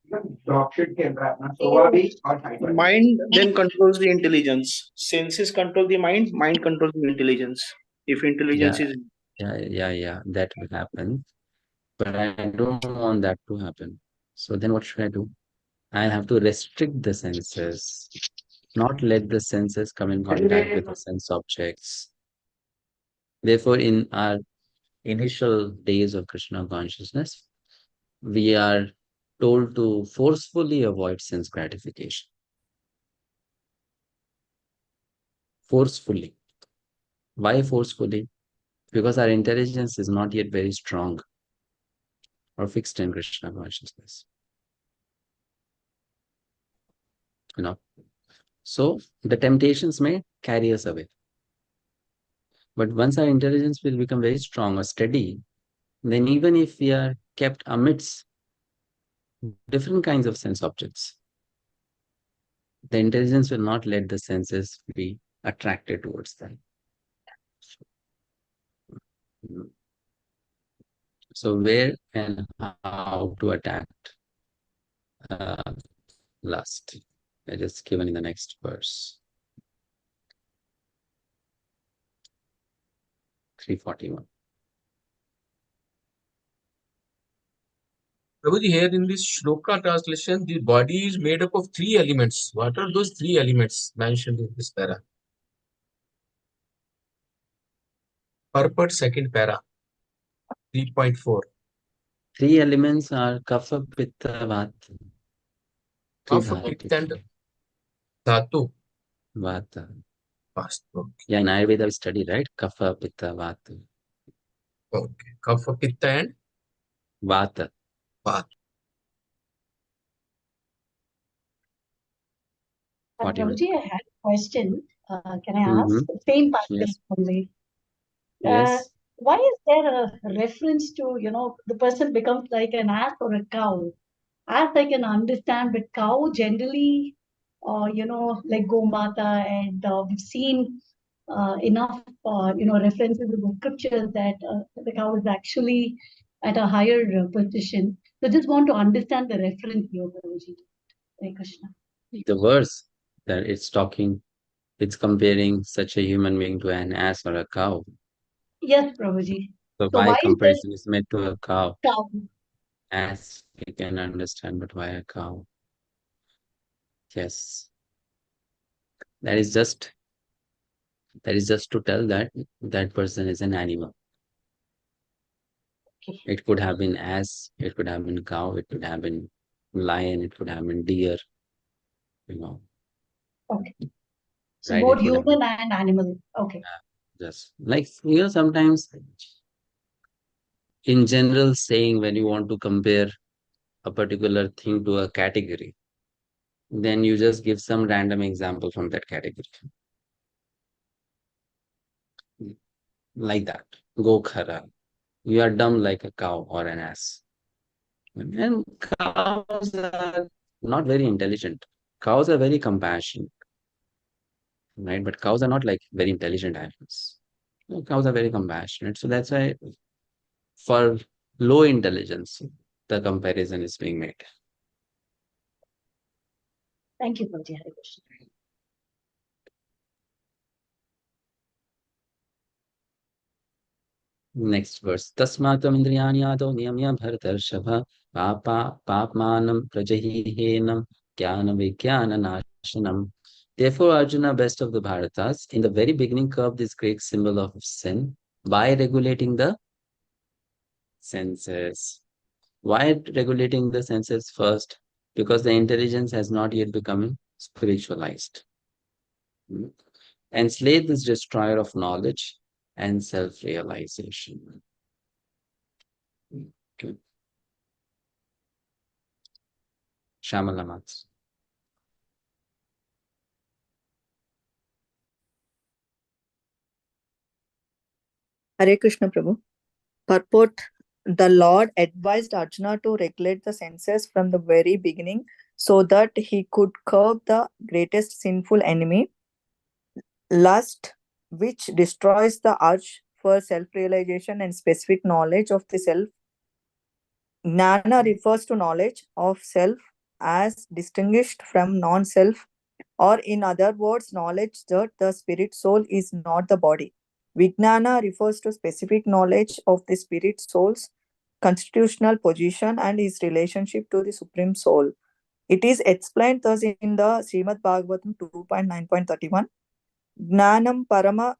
Mind then controls the intelligence. Senses control the mind. Mind controls the intelligence. If intelligence Yeah, is that will happen. But I don't want that to happen. So then what should I do? I have to restrict the senses, not let the senses come in contact with the sense objects. Therefore, in our initial days of Krishna consciousness, we are told to forcefully avoid sense gratification. Forcefully. Why forcefully? Because our intelligence is not yet very strong or fixed in Krishna consciousness. You know, so the temptations may carry us away. But once our intelligence will become very strong or steady, then even if we are kept amidst different kinds of sense objects, the intelligence will not let the senses be attracted towards them. So where and how to attack lust? It is given in the next verse. 341. Prabhuji, here in this shloka translation, the body is made up of three elements. What are those three elements mentioned in this para? Purport second para, 3.4. Three elements are kapha, pitta, vata. Kapha, pitta, and dhatu. Vata. Okay. Yeah, in Ayurveda we study, right? Kapha, pitta, vata. Okay. Kapha, pitta, and Vata. vata. Prabhuji, I had a question. Can I ask? Mm-hmm. Same pattern Yes. only. Yes. Why is there a reference to, the person becomes like an ass or a cow? As I can understand, but cow generally, like Gomata, and we've seen enough, references in the scriptures that the cow is actually at a higher position. So just want to understand the reference here, Prabhuji. Hare Krishna. The verse that it's comparing such a human being to an ass or a cow. Yes, Prabhuji. So So why why is there comparison is made to a cow? cow? Ass we can understand, but why a cow? Yes. That is just That is just to tell that that person is an animal. Okay. It could have been ass, it could have been cow, it could have been lion, it could have been deer, Okay. So right? both It could have human and animal. Okay. just like, sometimes in general saying, when you want to compare a particular thing to a category, then you just give some random example from that category. Like that. Go khara. You are dumb like a cow or an ass. And cows are not very intelligent. Cows are very compassionate, right? But cows are not like very intelligent animals. Cows are very compassionate. So that's why for low intelligence, the comparison is being made. Thank you, Prabhuji. Hare Krishna. Next verse. Tasmatam indriyani ado niyamya bharatarshava papmanam prajahihenam jnana vijnana nashanam. Therefore, Arjuna, best of the Bharatas, in the very beginning curved this great symbol of sin by regulating the senses. Why regulating the senses first? Because the intelligence has not yet become spiritualized. And slay this destroyer of knowledge and self-realization. Okay. Shamalamat. Hare Krishna Prabhu. Purport: the Lord advised Arjuna to regulate the senses from the very beginning so that he could curb the greatest sinful enemy, lust, which destroys the urge for self-realization and specific knowledge of the self. Jnana refers to knowledge of self as distinguished from non-self, or in other words, knowledge that the spirit soul is not the body. Vijnana refers to specific knowledge of the spirit soul's constitutional position and his relationship to the Supreme Soul. It is explained thus in the Srimad Bhagavatam 2.9.31. Jnanam parama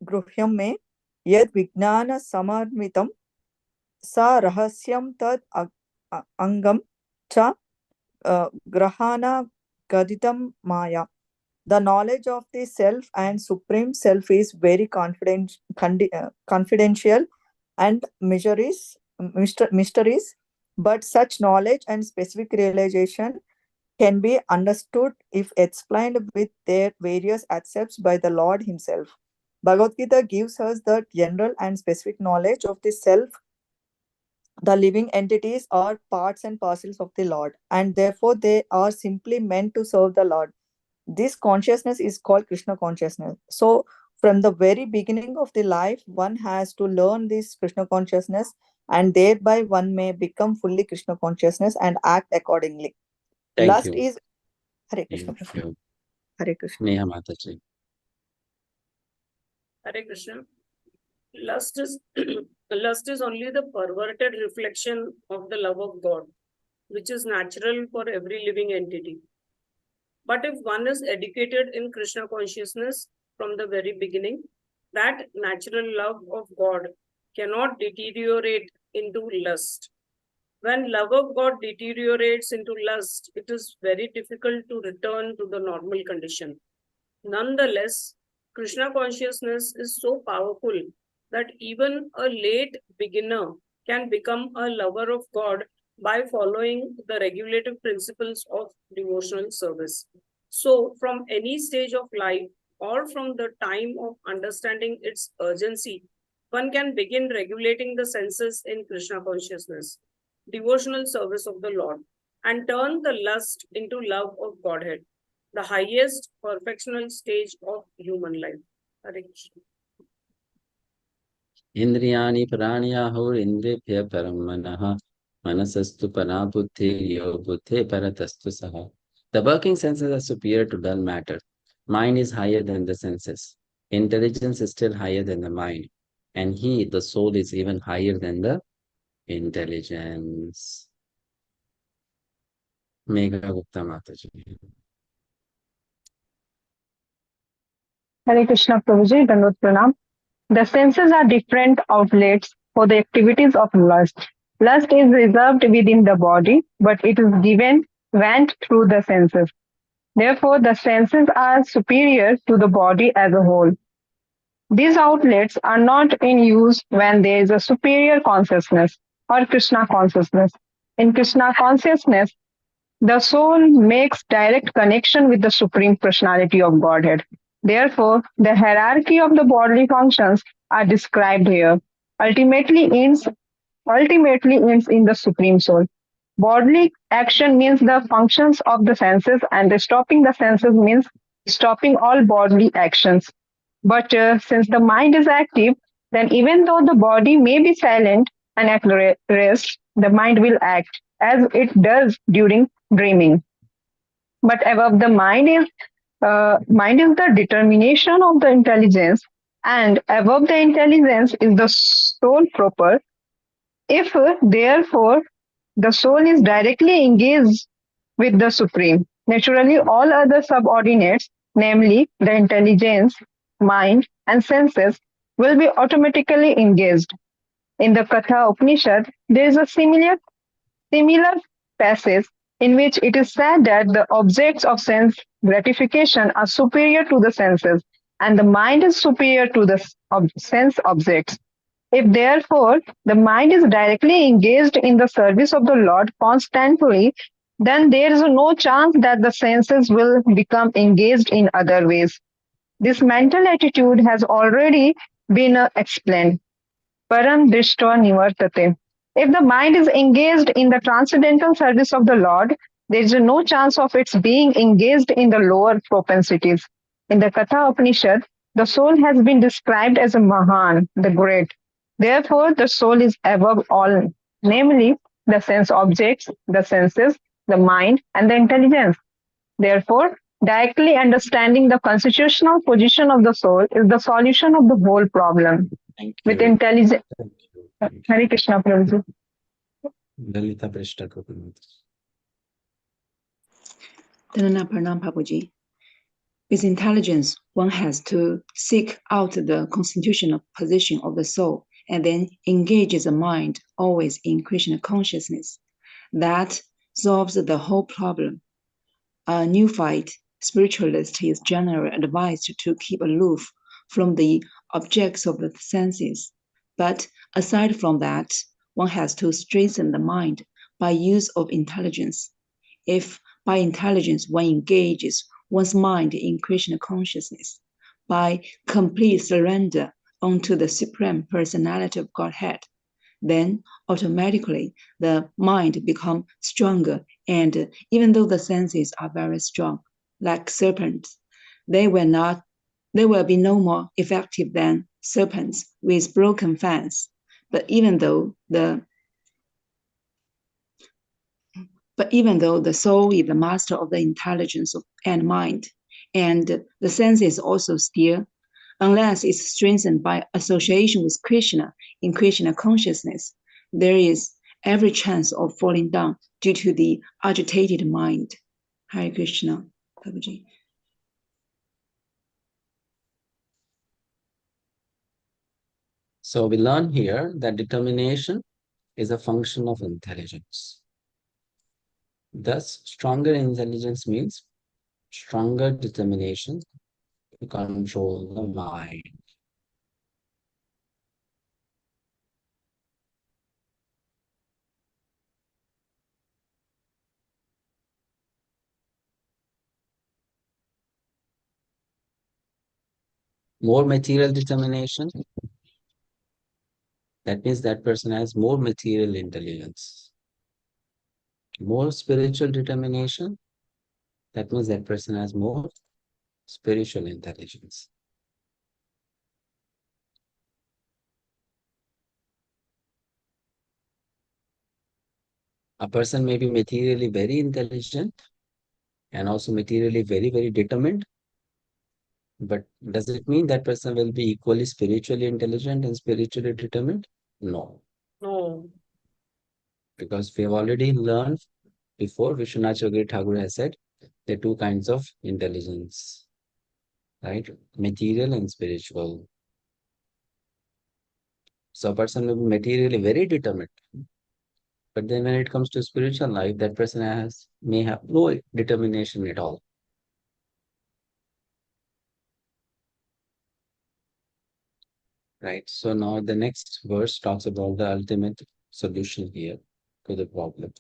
gruhyam me yad vijnana samarmitam sa rahasyam tad angam cha grahana gaditam maya. The knowledge of the self and supreme self is very confidential and mysteries, but such knowledge and specific realization can be understood if explained with their various aspects by the Lord himself. Bhagavad-gita gives us the general and specific knowledge of the self. The living entities are parts and parcels of the Lord, and therefore they are simply meant to serve the Lord. This consciousness is called Krishna consciousness. So, from the very beginning of the life, one has to learn this Krishna consciousness, and thereby one may become fully Krishna consciousness and act accordingly. Thank Lust you. is Hare Krishna. Thank you. Hare Krishna. Neha Mataji. Hare Krishna. Lust is lust is only the perverted reflection of the love of God, which is natural for every living entity. But if one is educated in Krishna consciousness from the very beginning, that natural love of God cannot deteriorate into lust. When love of God deteriorates into lust, it is very difficult to return to the normal condition. Nonetheless, Krishna consciousness is so powerful that even a late beginner can become a lover of God by following the regulative principles of devotional service. So, from any stage of life or from the time of understanding its urgency, one can begin regulating the senses in Krishna consciousness, devotional service of the Lord, and turn the lust into love of Godhead, the highest perfectional stage of human life. Hare Krishna. Indriyani praniyahur indriyabhya param manaha manasastu pana buddhi yo buddhi paratastu saha. The working senses are superior to dull matter. Mind is higher than the senses. Intelligence is still higher than the mind. And he, the soul, is even higher than the intelligence. Megha Gupta Mataji. Hare Krishna Prabhuji, Dandavat Pranam. The senses are different outlets for the activities of lust. Lust is reserved within the body, but it is given vent through the senses. Therefore, the senses are superior to the body as a whole. These outlets are not in use when there is a superior consciousness or Krishna consciousness. In Krishna consciousness, the soul makes direct connection with the Supreme Personality of Godhead. Therefore, the hierarchy of the bodily functions are described here. Ultimately ends in the Supreme Soul. Bodily action means the functions of the senses, and the stopping the senses means stopping all bodily actions. But since the mind is active, then even though the body may be silent and at rest, the mind will act as it does during dreaming. But above the mind is the determination of the intelligence, and above the intelligence is the soul proper. If therefore the soul is directly engaged with the Supreme, naturally all other subordinates, namely the intelligence, mind, and senses, will be automatically engaged. In the Katha Upanishad, there is a similar passage in which it is said that the objects of sense gratification are superior to the senses, and the mind is superior to the sense objects. If therefore the mind is directly engaged in the service of the Lord constantly, then there is no chance that the senses will become engaged in other ways. This mental attitude has already been explained. Param Drishtva Nivartate. If the mind is engaged in the transcendental service of the Lord, there is no chance of its being engaged in the lower propensities. In the Katha Upanishad, the soul has been described as a Mahan, the great. Therefore, the soul is above all, namely the sense objects, the senses, the mind, and the intelligence. Therefore, directly understanding the constitutional position of the soul is the solution of the whole problem. With intelligence. Hare Krishna Prabhuji. Lalita Prishta Gopinath. Dhanana Pranam Prabhuji. With intelligence, one has to seek out the constitutional position of the soul and then engage the mind always in Krishna consciousness. That solves the whole problem. A neophyte spiritualist is generally advised to keep aloof from the objects of the senses. But aside from that, one has to strengthen the mind by use of intelligence. If by intelligence one engages one's mind in Krishna consciousness, by complete surrender unto the Supreme Personality of Godhead, then automatically the mind becomes stronger, and even though the senses are very strong, like serpents, they will be no more effective than serpents with broken fangs. But even though the soul is the master of the intelligence and mind, and the senses also still, unless it's strengthened by association with Krishna in Krishna consciousness, there is every chance of falling down due to the agitated mind. Hare Krishna, Prabhuji. So we learn here that determination is a function of intelligence. Thus, stronger intelligence means stronger determination to control the mind. More material determination, that means that person has more material intelligence. More spiritual determination, that means that person has more spiritual intelligence. A person may be materially very intelligent and also materially very, very determined. But does it mean that person will be equally spiritually intelligent and spiritually determined? No. No. Because we have already learned before, Vishwanath Chaudhary Thakur has said, there are two kinds of intelligence. right? Material and spiritual. So a person will be materially very determined, but then when it comes to spiritual life, that person may have no determination at all. Right. So now the next verse talks about the ultimate solution here to the problem.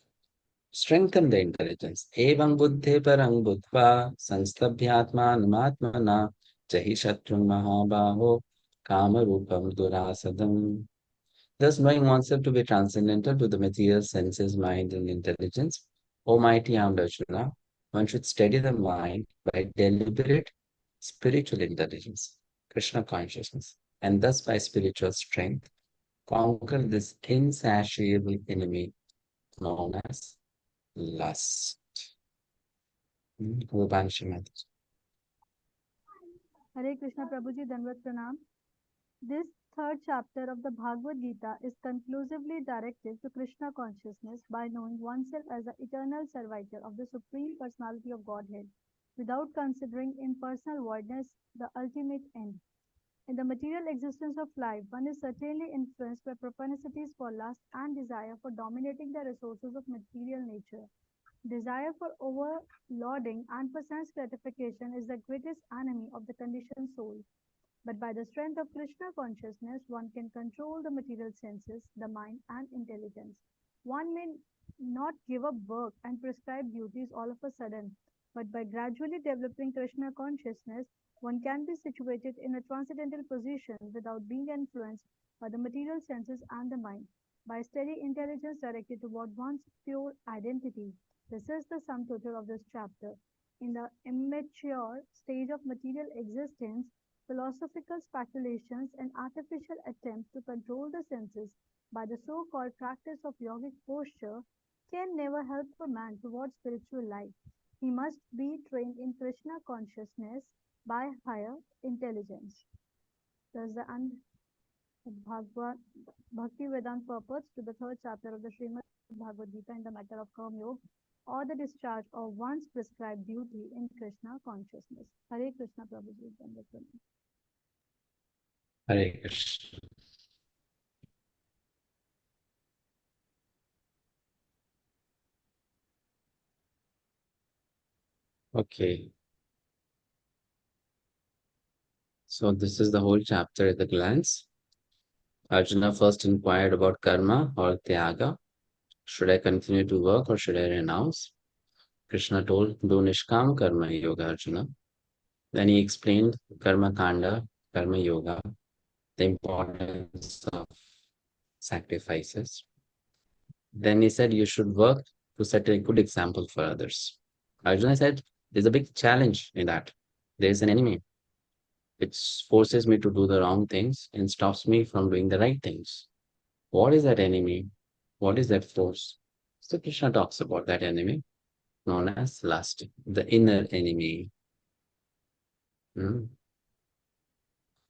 Strengthen the intelligence. Evam buddhe parang buddhva sanstabhyatmanatmana jahi shatrum mahabaho kama rupam durasadam. Thus, knowing oneself to be transcendental to the material senses, mind, and intelligence, O mighty armed Arjuna, one should steady the mind by deliberate spiritual intelligence, Krishna consciousness, and thus by spiritual strength, conquer this insatiable enemy known as lust. Hare Krishna Prabhuji, Dandavat Pranam. This third chapter of the Bhagavad-gita is conclusively directed to Krishna consciousness by knowing oneself as the eternal servitor of the Supreme Personality of Godhead, without considering impersonal voidness the ultimate end. In the material existence of life, one is certainly influenced by propensities for lust and desire for dominating the resources of material nature. Desire for overlording and for sense gratification is the greatest enemy of the conditioned soul. But by the strength of Krishna consciousness, one can control the material senses, the mind, and intelligence. One may not give up work and prescribed duties all of a sudden, but by gradually developing Krishna consciousness, one can be situated in a transcendental position without being influenced by the material senses and the mind. By steady intelligence directed toward one's pure identity. This is the sum total of this chapter. In the immature stage of material existence, philosophical speculations and artificial attempts to control the senses by the so-called practice of yogic posture can never help a man towards spiritual life. He must be trained in Krishna consciousness by higher intelligence. Thus the Bhakti Vedanta purports to the third chapter of the Srimad Bhagavad-gita in the matter of Karma Yoga, or the discharge of one's prescribed duty in Krishna consciousness. Hare Krishna Prabhuji. Hare Krishna. Okay. So this is the whole chapter at a glance. Arjuna first inquired about karma or tyaga. Should I continue to work or should I renounce? Krishna told, do nishkam karma yoga, Arjuna. Then he explained karma kanda, karma yoga, the importance of sacrifices. Then he said, you should work to set a good example for others. Arjuna said, there's a big challenge in that. There's an enemy which forces me to do the wrong things and stops me from doing the right things. What is that enemy? What is that force? So Krishna talks about that enemy known as lust, the inner enemy.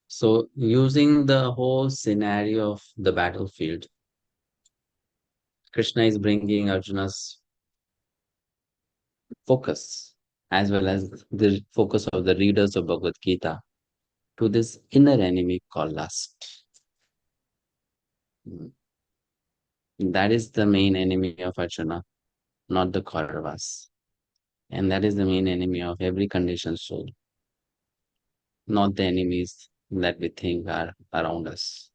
So using the whole scenario of the battlefield, Krishna is bringing Arjuna's focus as well as the focus of the readers of Bhagavad-gita to this inner enemy called lust. That is the main enemy of Arjuna, not the Kauravas. And that is the main enemy of every conditioned soul, not the enemies that we think are around us.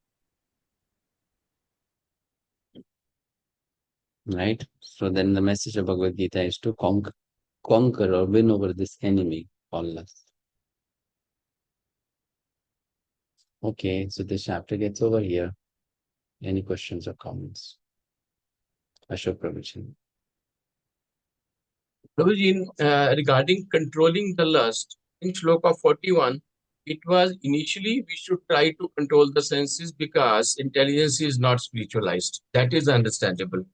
Right? So then the message of Bhagavad Gita is to conquer or win over this enemy called lust. Okay, so this chapter gets over here. Any questions or comments? Ashok Prabhuji. Prabhuji, regarding controlling the lust, in Shloka 41, it was initially we should try to control the senses because intelligence is not spiritualized. That is understandable.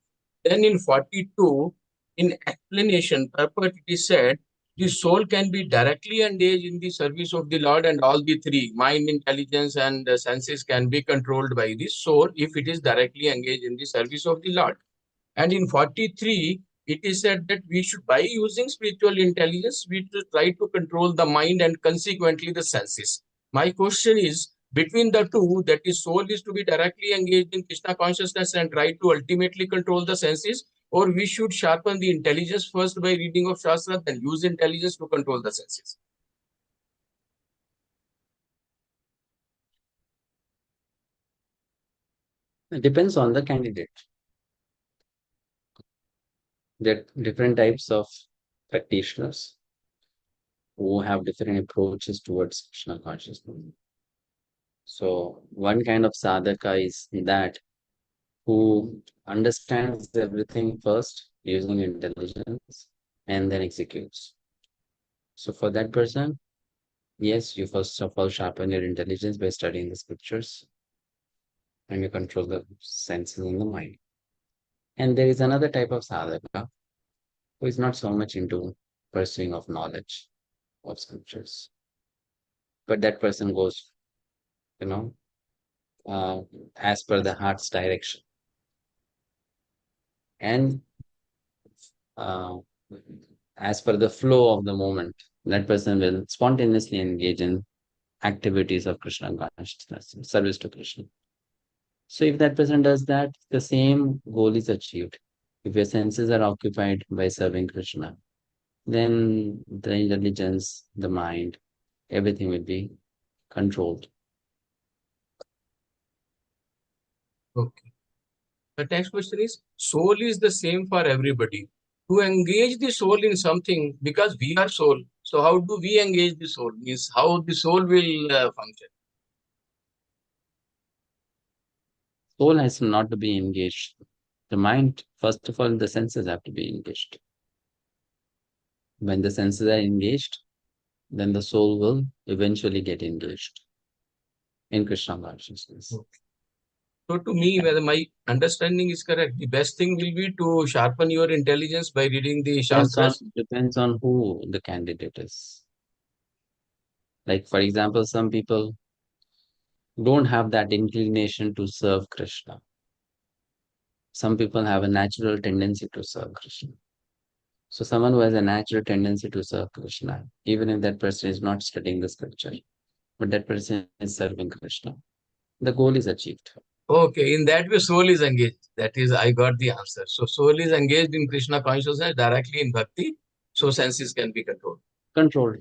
Then in 42, in explanation, purport, it is said, the soul can be directly engaged in the service of the Lord, and all the three, mind, intelligence, and the senses can be controlled by the soul if it is directly engaged in the service of the Lord. And in 43, it is said that we should, by using spiritual intelligence, we should try to control the mind and consequently the senses. My question is, between the two, that is, soul is to be directly engaged in Krishna consciousness and try to ultimately control the senses, or we should sharpen the intelligence first by reading of Shastra, then use intelligence to control the senses. It depends on the candidate. There are different types of practitioners who have different approaches towards Krishna consciousness. So one kind of sadhaka is that who understands everything first using intelligence and then executes. So for that person, yes, you first of all sharpen your intelligence by studying the scriptures and you control the senses in the mind. And there is another type of sadhaka who is not so much into pursuing of knowledge of scriptures. But that person goes, as per the heart's direction. And as per the flow of the moment, that person will spontaneously engage in activities of Krishna consciousness, service to Krishna. So if that person does that, the same goal is achieved. If your senses are occupied by serving Krishna, then the intelligence, the mind, everything will be controlled. Okay. The next question is, soul is the same for everybody. To engage the soul in something, because we are soul, so how do we engage the soul? Means how the soul will function? Soul has not to be engaged. The mind, first of all, the senses have to be engaged. When the senses are engaged, then the soul will eventually get engaged in Krishna consciousness. Okay. So to me, whether my understanding is correct, the best thing will be to sharpen your intelligence by reading the Shastras. Depends on who the candidate is. Like, for example, some people don't have that inclination to serve Krishna. Some people have a natural tendency to serve Krishna. So someone who has a natural tendency to serve Krishna, even if that person is not studying the scripture, but that person is serving Krishna, the goal is achieved. Okay, in that way, soul is engaged. That is, I got the answer. So soul is engaged in Krishna consciousness directly in bhakti, so senses can be controlled. Controlled.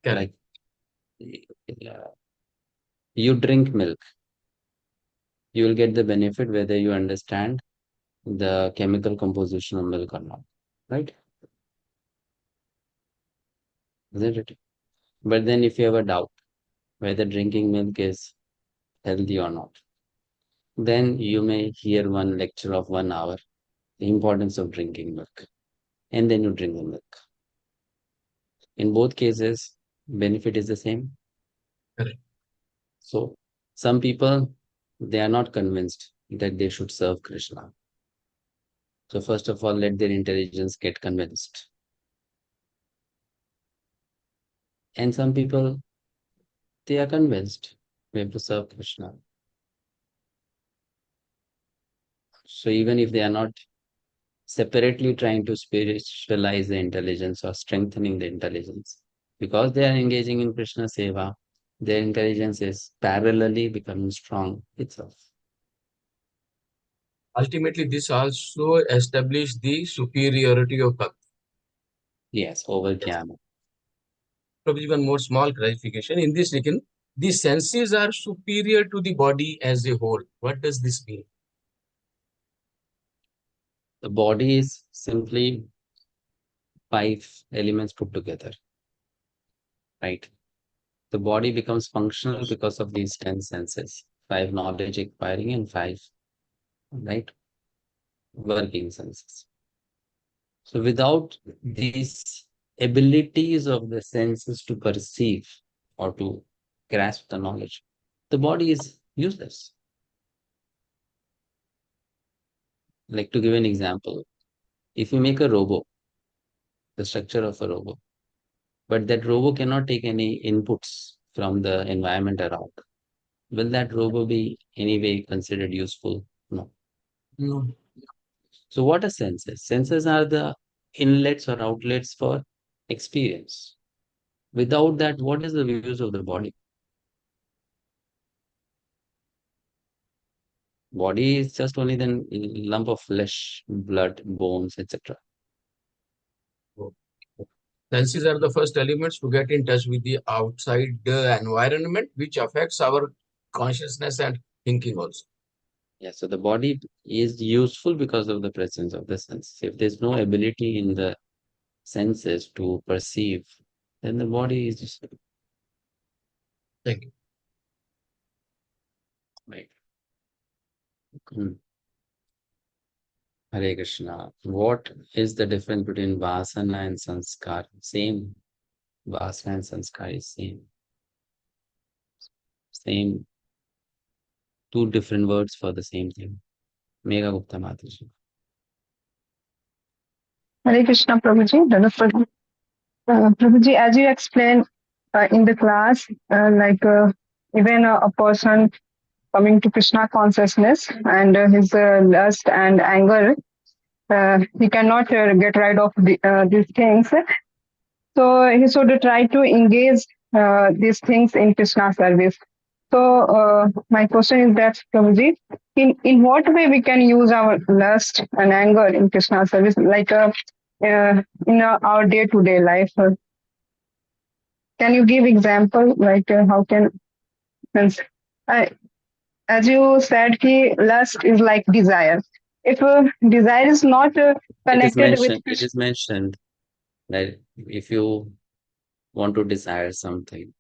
Correct. Like, you drink milk, you will get the benefit whether you understand the chemical composition of milk or not, right? Isn't it? But then if you have a doubt whether drinking milk is healthy or not, then you may hear one lecture of 1 hour, the importance of drinking milk, and then you drink the milk. In both cases, benefit is the same. Correct. So some people, they are not convinced that they should serve Krishna. So first of all, let their intelligence get convinced. And some people, they are convinced we have to serve Krishna. So even if they are not separately trying to spiritualize the intelligence or strengthening the intelligence, because they are engaging in Krishna Seva, their intelligence is parallelly becoming strong itself. Ultimately, this also established the superiority of bhakti. Yes, over jnana. Probably one more small clarification. In this written, the senses are superior to the body as a whole. What does this mean? The body is simply 5 elements put together, right? The body becomes functional because of these 10 senses, 5 knowledge acquiring and 5, right, working senses. So without these abilities of the senses to perceive or to grasp the knowledge, the body is useless. Like, to give an example, if you make a robo, the structure of a robo, but that robo cannot take any inputs from the environment around, will that robo be anyway considered useful? No. No. So what are senses? Senses are the inlets or outlets for experience. Without that, what is the use of the body? Body is just only then lump of flesh, blood, bones, etc. Senses are the first elements to get in touch with the outside environment, which affects our consciousness and thinking also. Yeah, so the body is useful because of the presence of the senses. If there's no ability in the senses to perceive, then the body is just... Thank you. Right. Hare Krishna. What is the difference between vasana and sanskar? Same. Vasana and sanskar is same. Same. Two different words for the same thing. Megha Gupta Mataji. Hare Krishna, Prabhuji. Prabhuji. Prabhuji, as you explained in the class, even a person coming to Krishna consciousness and his lust and anger, he cannot get rid of these things. So he should try to engage these things in Krishna service. So my question is that, Prabhuji, in what way we can use our lust and anger in Krishna service, in our day-to-day life? Can you give example, how can, means, as you said, lust is like desire. If desire is not connected with It is mentioned that if you want to desire something,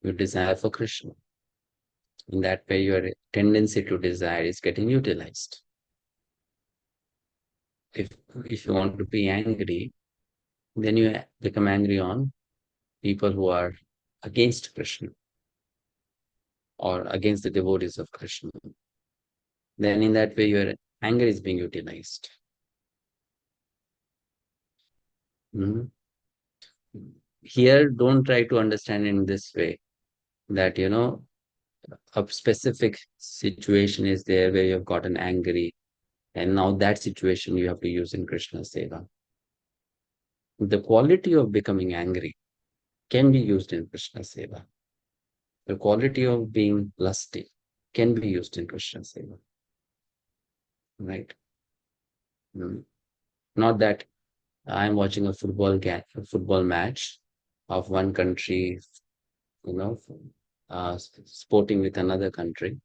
you desire for Krishna. In that way, your tendency to desire is getting utilized. If you want to be angry, then you become angry on people who are against Krishna or against the devotees of Krishna. Then in that way, your anger is being utilized. Here, don't try to understand in this way that, a specific situation is there where you've gotten angry, and now that situation you have to use in Krishna Seva. The quality of becoming angry can be used in Krishna Seva. The quality of being lusty can be used in Krishna Seva. Right? Not that I'm watching a football match of one country, sporting with another country,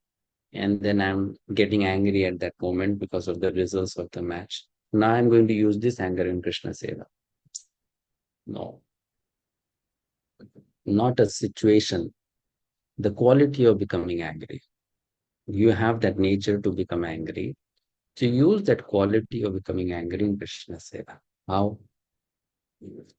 and then I'm getting angry at that moment because of the results of the match. Now I'm going to use this anger in Krishna Seva. No. Not a situation. The quality of becoming angry. You have that nature to become angry. To use that quality of becoming angry in Krishna Seva. How?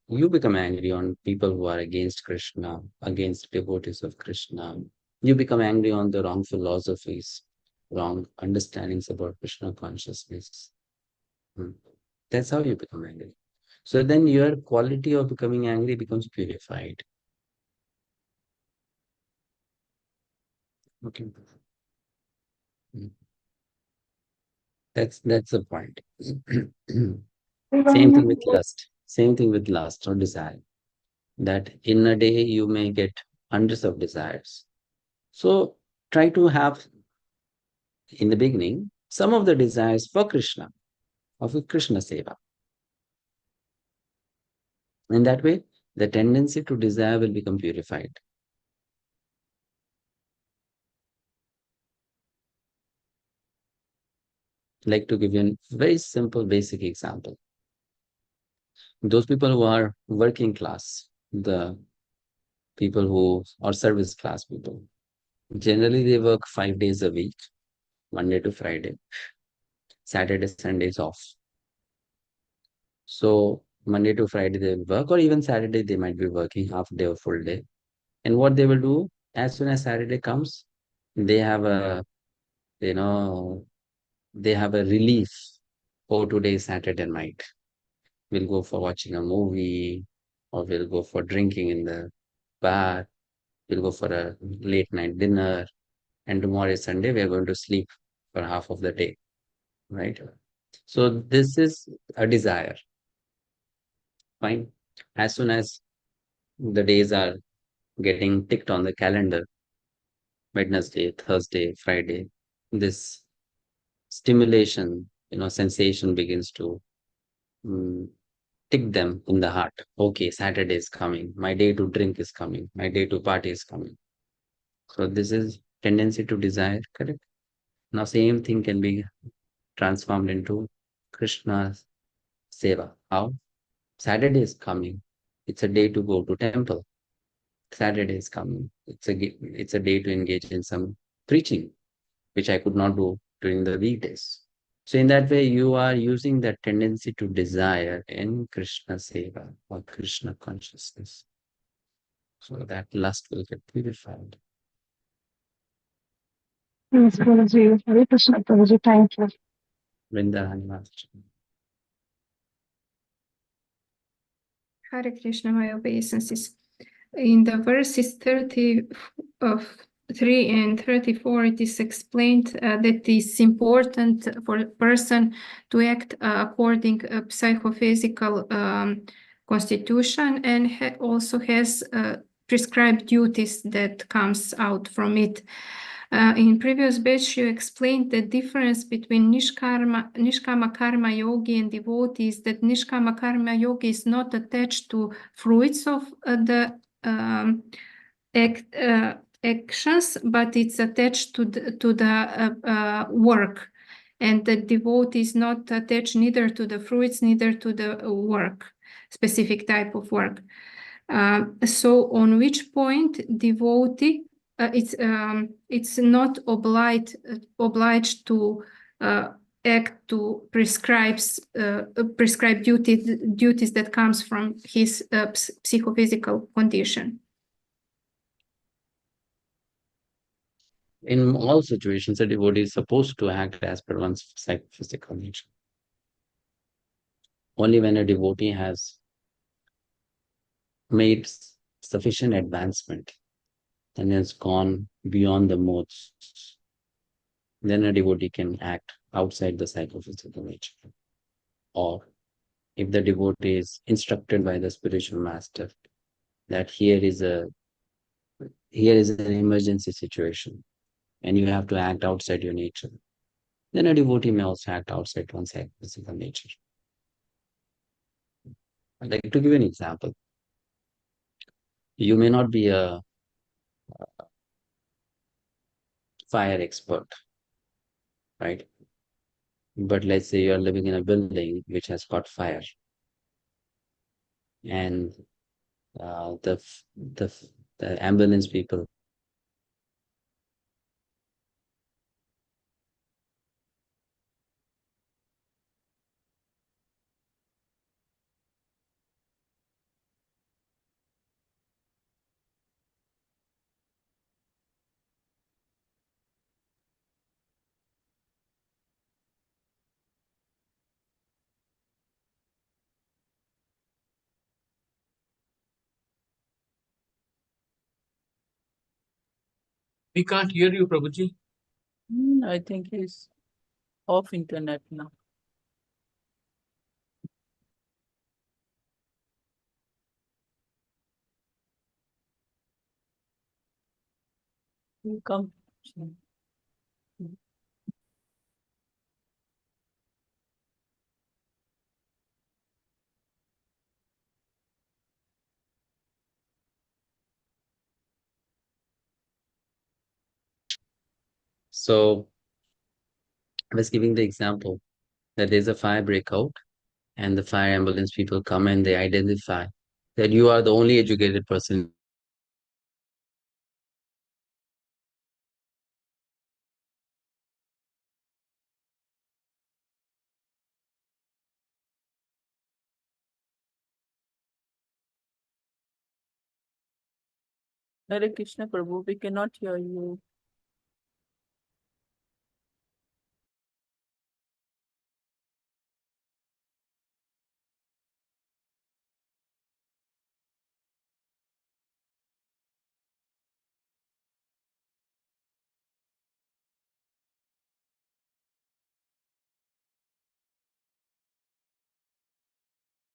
You become angry on people who are against Krishna, against devotees of Krishna. You become angry on the wrong philosophies, wrong understandings about Krishna consciousness. That's how you become angry. So then your quality of becoming angry becomes purified. Okay. That's the point. Same thing with lust. Same thing with lust or desire. That in a day you may get hundreds of desires. So try to have, in the beginning, some of the desires for Krishna, of Krishna Seva. In that way, the tendency to desire will become purified. Like to give you a very simple, basic example. Those people who are working class, the people who are service class people, generally they work 5 days a week, Monday to Friday. Saturday, Sunday is off. So Monday to Friday they will work, or even Saturday they might be working half day or full day. And what they will do, as soon as Saturday comes, they have a, they have a relief. Oh, today is Saturday night. We'll go for watching a movie, or we'll go for drinking in the bar. We'll go for a late night dinner. And tomorrow is Sunday, we are going to sleep for half of the day. Right? So this is a desire. Fine. As soon as the days are getting ticked on the calendar, Wednesday, Thursday, Friday, this stimulation, sensation begins to mm, tick them in the heart. Okay, Saturday is coming. My day to drink is coming. My day to party is coming. So this is tendency to desire, correct? Now same thing can be transformed into Krishna's seva. How? Saturday is coming. It's a day to go to temple. Saturday is coming. It's a day to engage in some preaching, which I could not do during the weekdays. So in that way, you are using that tendency to desire in Krishna seva or Krishna consciousness. So that lust will get purified. Yes, Guruji. Hare Krishna, Guruji. Thank you. Vrindavan Master. Hare Krishna, my obeisances. In the verses 33 and 34, it is explained that it is important for a person to act according to psychophysical constitution and also has prescribed duties that comes out from it. In previous batch, you explained the difference between Nishkama Karma Yogi and devotees, that Nishkama Karma Yogi is not attached to fruits of the actions, but it's attached to the work. And the devotee is not attached neither to the fruits, neither to the work, specific type of work. So on which point devotee it's not obliged to act to prescribe duties that comes from his psychophysical condition. In all situations, a devotee is supposed to act as per one's psychophysical nature. Only when a devotee has made sufficient advancement and has gone beyond the modes, then a devotee can act outside the psychophysical nature. Or if the devotee is instructed by the spiritual master that here is an emergency situation and you have to act outside your nature, then a devotee may also act outside one's psychophysical nature. I'd like to give an example. You may not be a fire expert, right? But let's say you are living in a building which has caught fire, and the ambulance people We can't hear you, Prabhuji. I think he's off internet now. You come. So I was giving the example that there's a fire breakout and the fire ambulance people come and they identify that you are the only educated person. Hare Krishna Prabhu, we cannot hear you.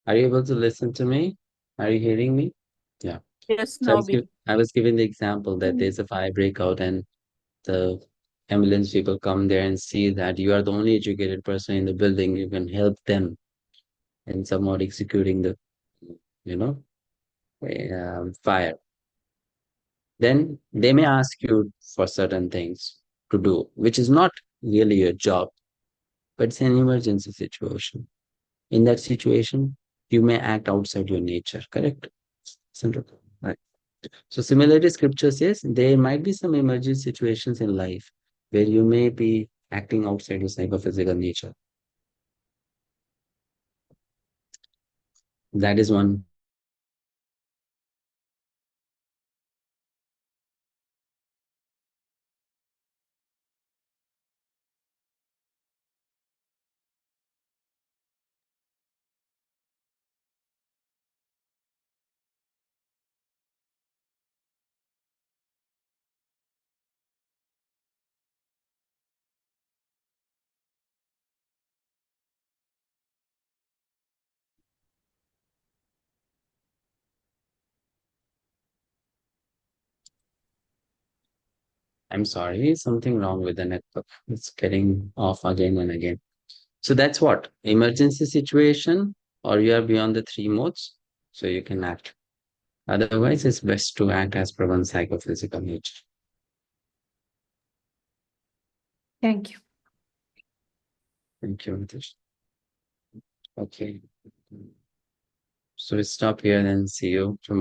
Are you able to listen to me? Are you hearing me? Yeah. Yes, So now we. I was giving the example that there's a fire breakout and the ambulance people come there and see that you are the only educated person in the building. You can help them in somewhat executing the, fire. Then they may ask you for certain things to do, which is not really your job, but it's an emergency situation. In that situation, you may act outside your nature, correct? Right. So similarly, scripture says there might be some emergency situations in life where you may be acting outside your psychophysical nature. That is one. I'm sorry, something wrong with the network. It's getting off again and again. So that's what emergency situation, or you are beyond the three modes, so you can act. Otherwise, it's best to act as per one's psychophysical nature. Thank you. Thank you, Nitish. Okay. So we stop here and see you tomorrow.